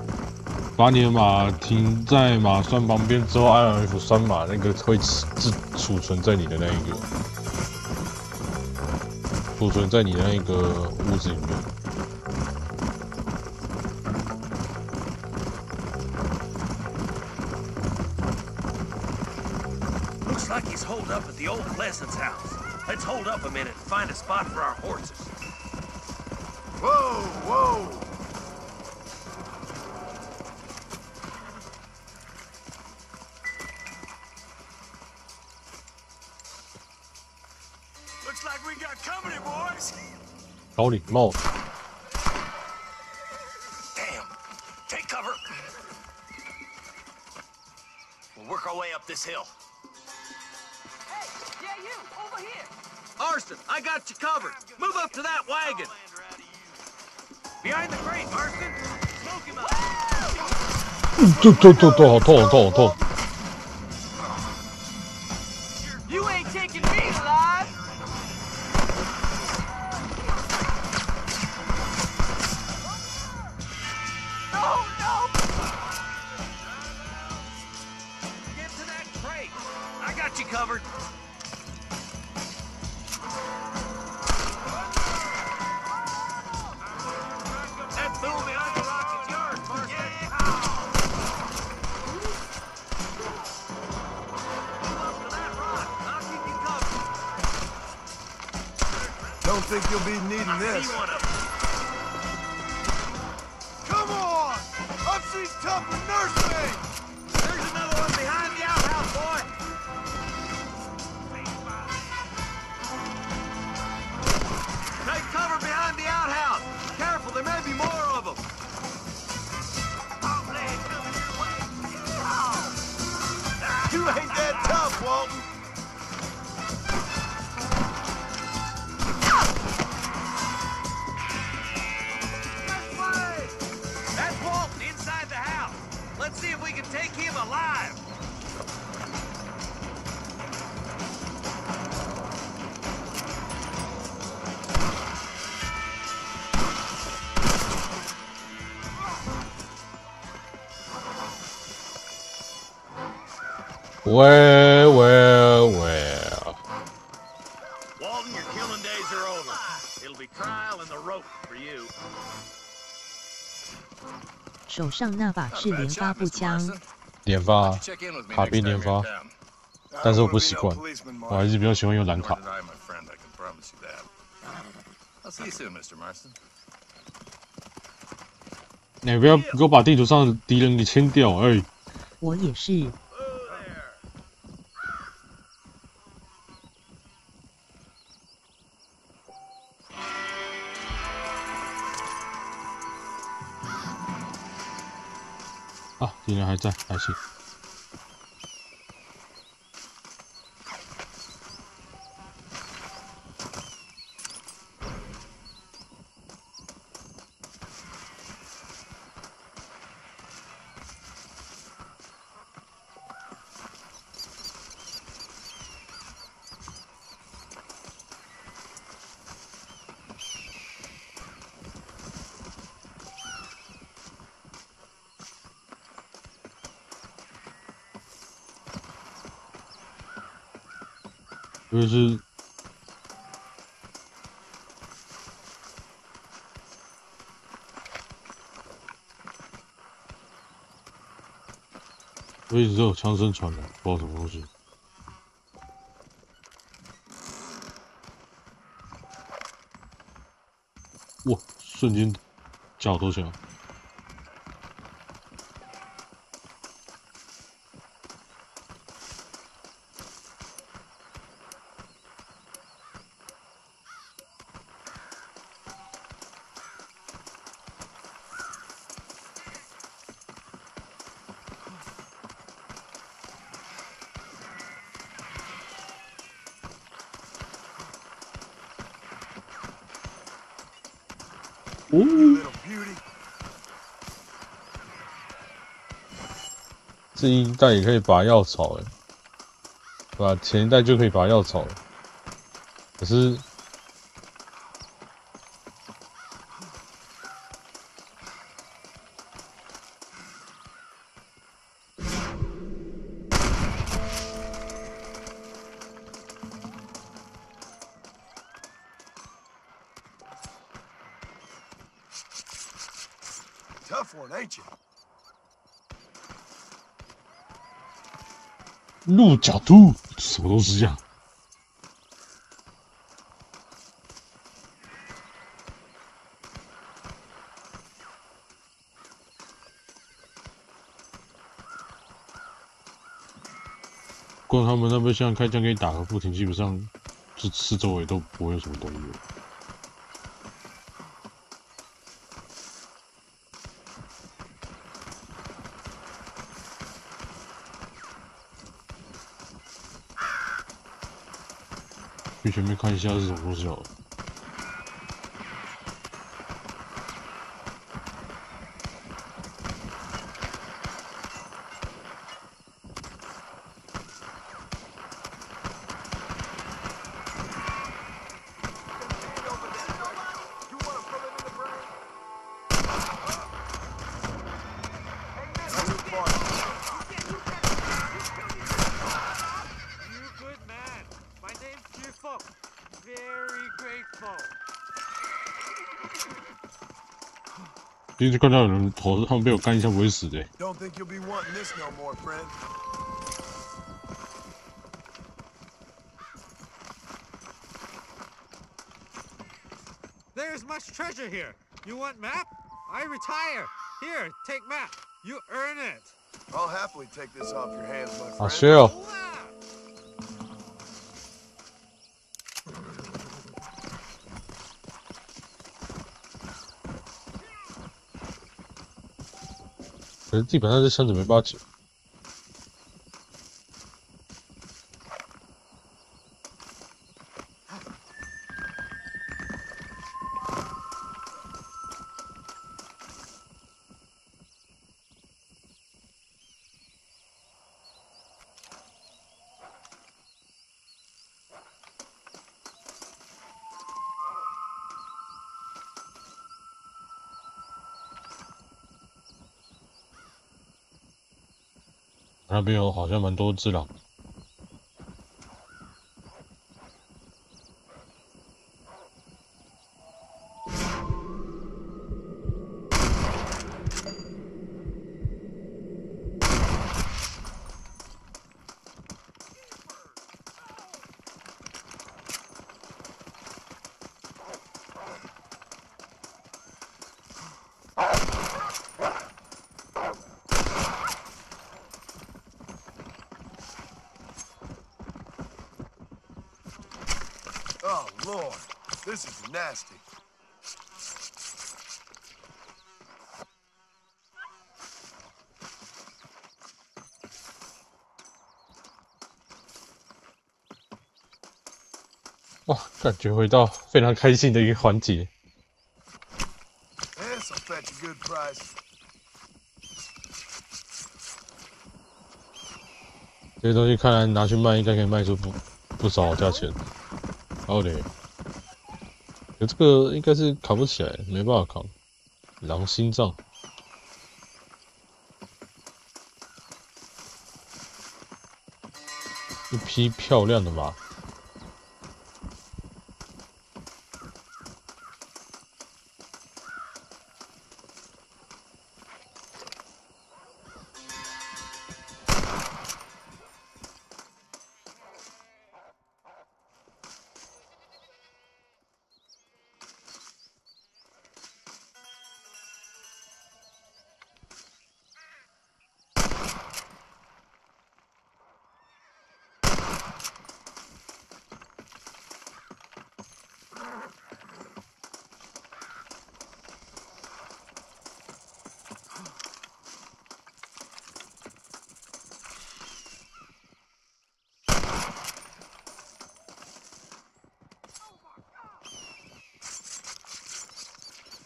把你的马停在马栓旁边之后，按 F3码，那个会储存在你的那一个，储存在你的那个屋子里面。Looks like he's holed up at the old Pleasant's house. Let's hold up a minute and find a spot for our horses. Whoa, whoa! Looks like we got company, boys. 搞礼貌。Damn. Take cover. We'll work our way up this hill. Hey, yeah, you, over here. Marston, I got you covered. Move up to that wagon. Behind the crate, Marston. Smoke him out. 好痛，好痛，好痛！ You ain't taking me alive. No, no. Get to that crate. I got you covered. That fool behind the rock is yours, Marston. Move up to that rock. I'll keep you covered. Don't think you'll be needing this. See one of them. Come on! I've seen tougher nursing! There's another one behind the outhouse, boy. Take cover behind the outhouse. Careful, there may be more of them. You ain't that tough, Walton. That's Walton inside the house. Let's see if we can take him alive. Well. Walton, your killing days are over. It'll be trial and the rope for you. 手上那把是连发步枪，连发，卡宾连发，但是我不习惯，我还是比较喜欢用蓝卡。 I'll see you soon, Mr. Marston. 你不要给我把地图上的敌人给清掉，哎！我也是。啊，敌人还在，还行。就是我一直都有枪声传来，不知道什么东西。哇！瞬间脚都起来。哦，这一代也可以拔药草哎，对吧？前一代就可以拔药草了，可是 tough one, ain't you? 鹿角兔，什么东西啊？光他们那边像开枪可以打个不停，基本上这四周围都不会有什么动物。去前面看一下是什么东西好了。第一次看到有人头上被我干一下不会死的。Don't think you'll be wanting this no more, friend. There's much treasure here. You want map? I retire. Here, take map. You earn it. I'll happily take this off your hands, my friend. 好谢哦。可是地板上这箱子没办法解。那边有好像蛮多只狼。Oh, Lord. This is nasty.哇，感觉回到非常开心的一个环节。This'll fetch a good price. 这些东西看来拿去卖，应该可以卖出不少价钱。好嘞，可这个应该是扛不起来，没办法扛。狼心脏，一匹漂亮的马。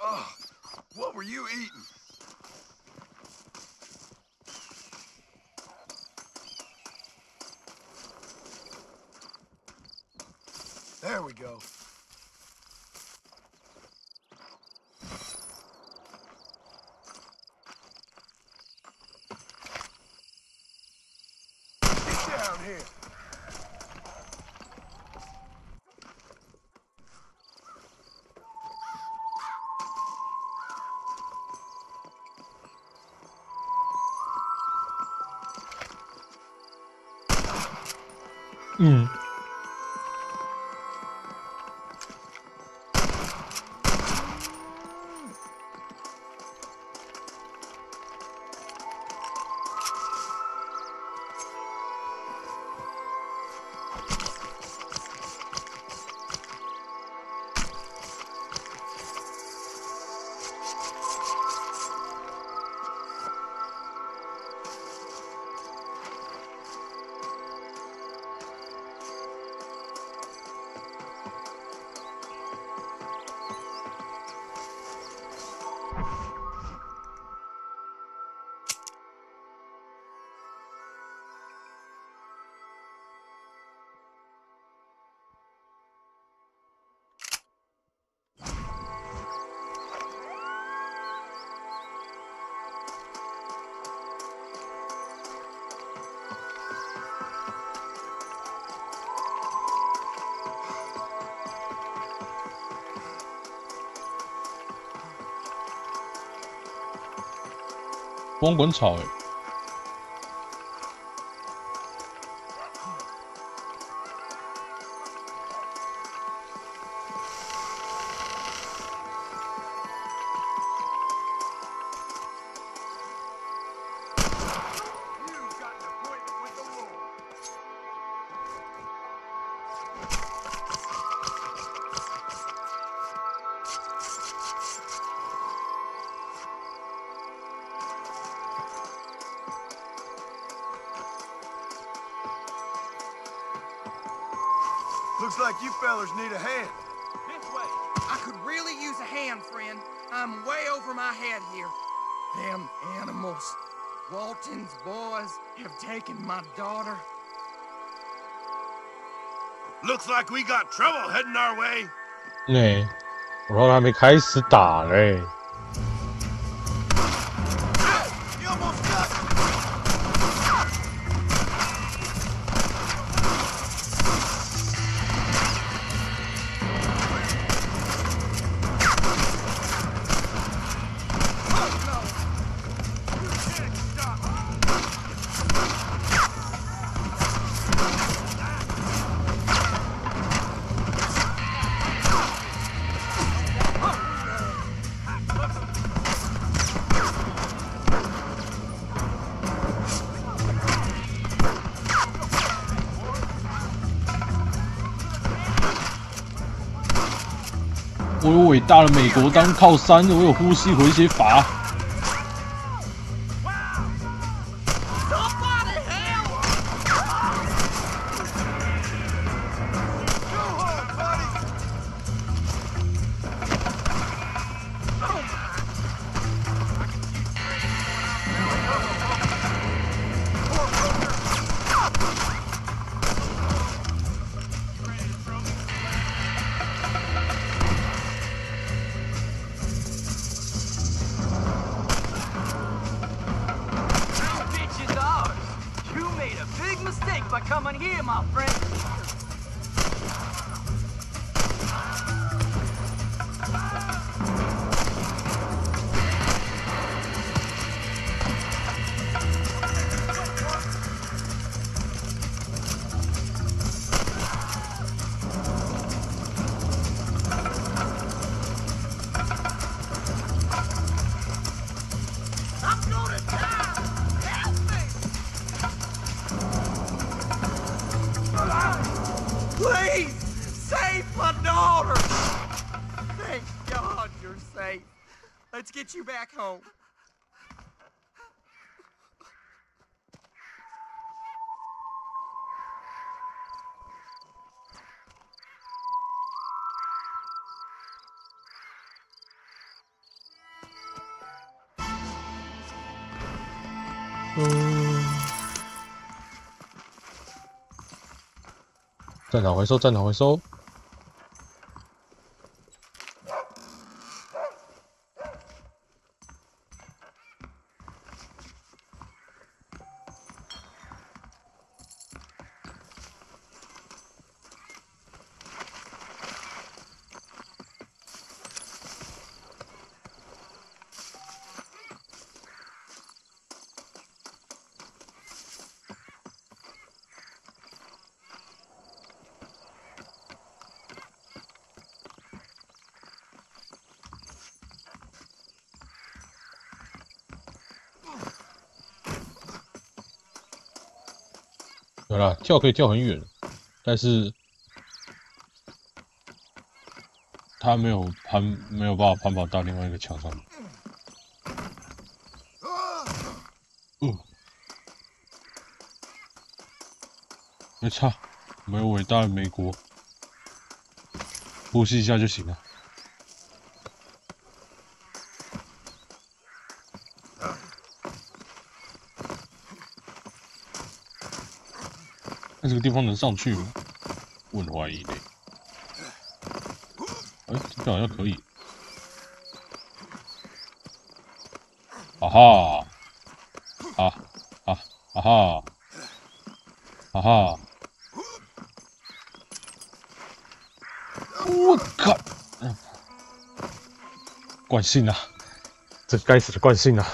Oh, what were you eating? There we go. Get down here. 嗯。光滚草欸。Looks like you fellers need a hand. This way. I could really use a hand, friend. I'm way over my head here. Them animals. Walton's boys have taken my daughter. Looks like we got trouble heading our way. 我都还没开始打嘞。我有伟大的美国当靠山，我有呼吸回血法。Please, save my daughter! Thank God you're safe. Let's get you back home. Oh. 战场回收，战场回收。有啦，跳可以跳很远，但是他没有办法攀爬到另外一个墙上面。没差，没有伟大的美国，呼吸一下就行了。那这个地方能上去吗？我很怀疑嘞。哎，这边好像可以。啊哈！啊啊啊哈！啊哈！我靠！惯性啊！这该死的惯性啊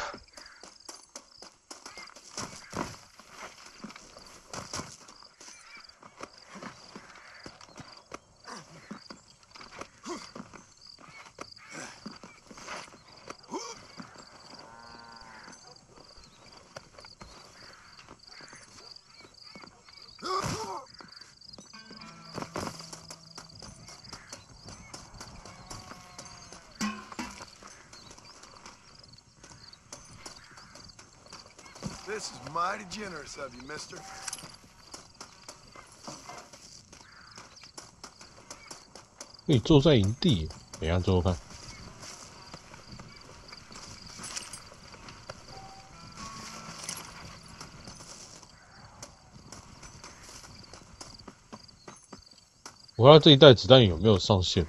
！This is mighty generous of you, mister. 可以坐在营地，等一下最后看。我看这一袋子弹有没有上限？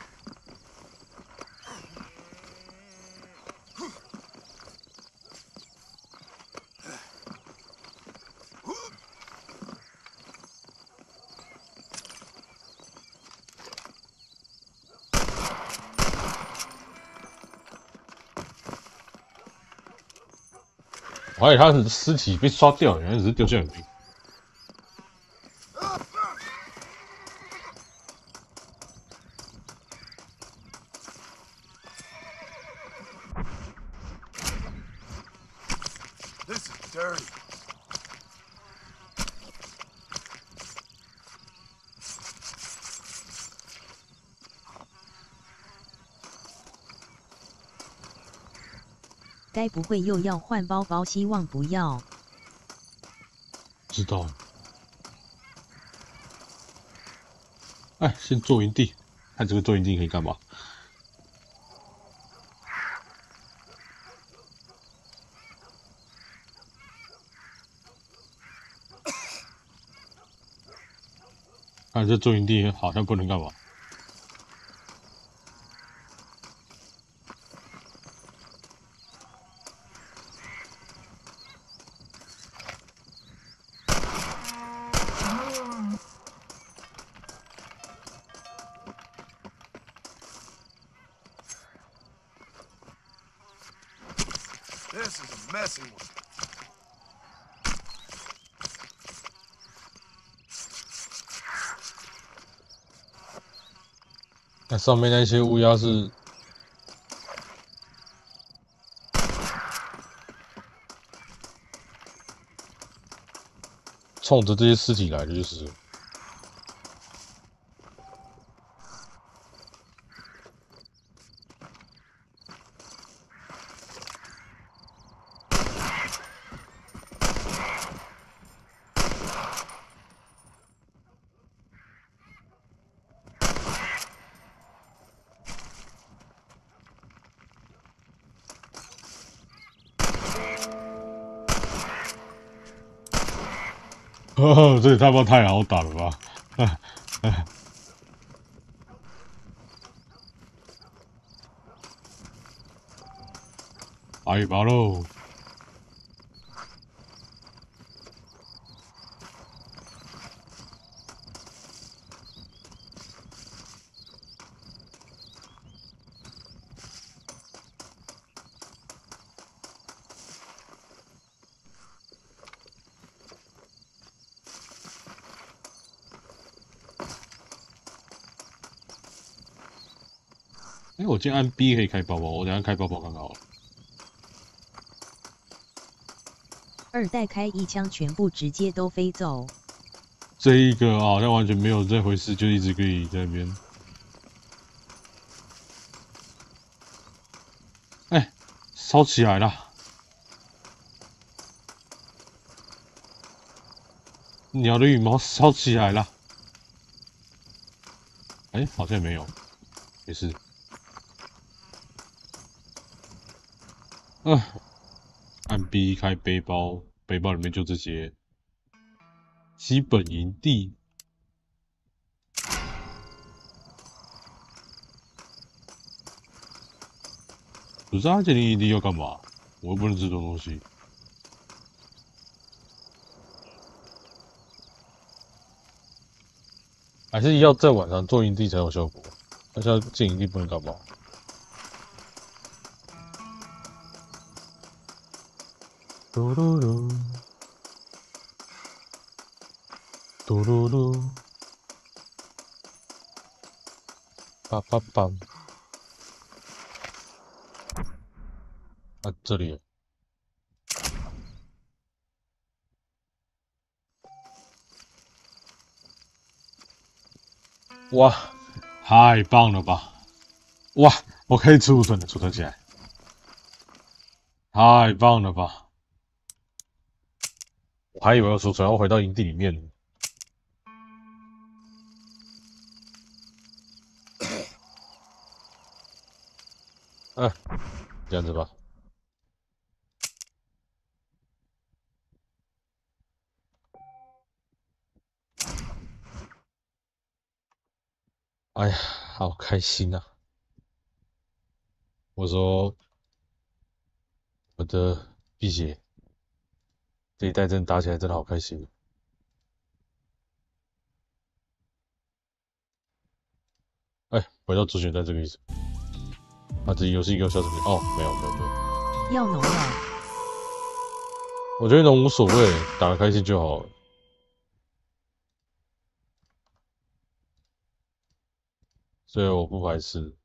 我还以为他的尸体被刷掉，原来只是掉下来而已。This is dirty. 该不会又要换包包？希望不要。知道了。哎，先做营地，看这个做营地可以干嘛？看这做营地好像不能干嘛。This is a messy one. 那上面那些乌鸦是冲着这些尸体来的，就是。哦，这也他妈太好打了吧！打一把喽！哎，我今天按 B 可以开包包，我等下开包包看看好了。2代开一枪，全部直接都飞走。这一个好像完全没有这回事，就一直可以在那边。哎，烧起来了！鸟的羽毛烧起来了。哎，好像没有，没事。按 B 开背包，背包里面就这些基本营地。不是啊，这里营地要干嘛？我又不能吃这种东西。还是要在晚上做营地才有效果。但是要进营地不能干嘛？嘟噜噜，嘟噜噜，叭叭叭。啊，这里。哇，太棒了吧！哇，我可以储存了，储存起来。太棒了吧！我还以为我储存要回到营地里面。这样子吧。哎呀，好开心啊！我说，我的碧血这一代真的打起来真的好开心。哎，回到主选战这个意思。啊，这游戏给我小视频哦，没有。要农了。我觉得农无所谓，打得开心就好了。所以我不排斥。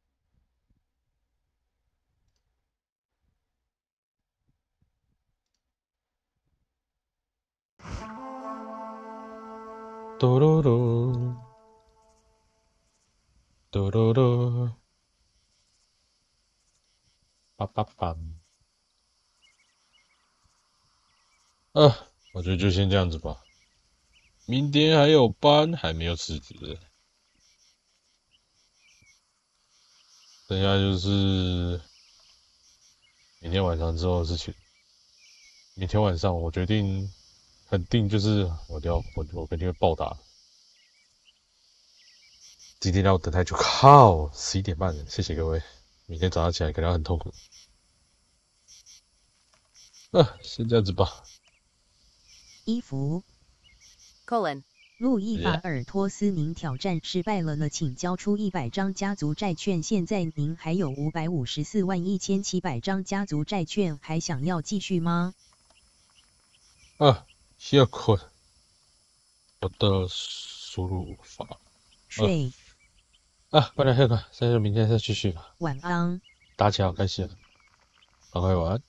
嘟噜噜，嘟噜噜，叭叭叭。我觉得就先这样子吧。明天还有班，还没有辞职。剩下就是明天晚上之后的事情。明天晚上我决定，肯定就是我肯定会暴打。今天让我等太久，靠，11点半了，谢谢各位。明天早上起来可能要很痛苦。先这样子吧。衣服。colon 路易法尔托斯，您挑战失败了，请交出100张家族债券。现在您还有5541700张家族债券，还想要继续吗？谢困。我的输入法。睡。快点，再见，明天再继续吧。晚安。打起来好开心啊！赶快晚安。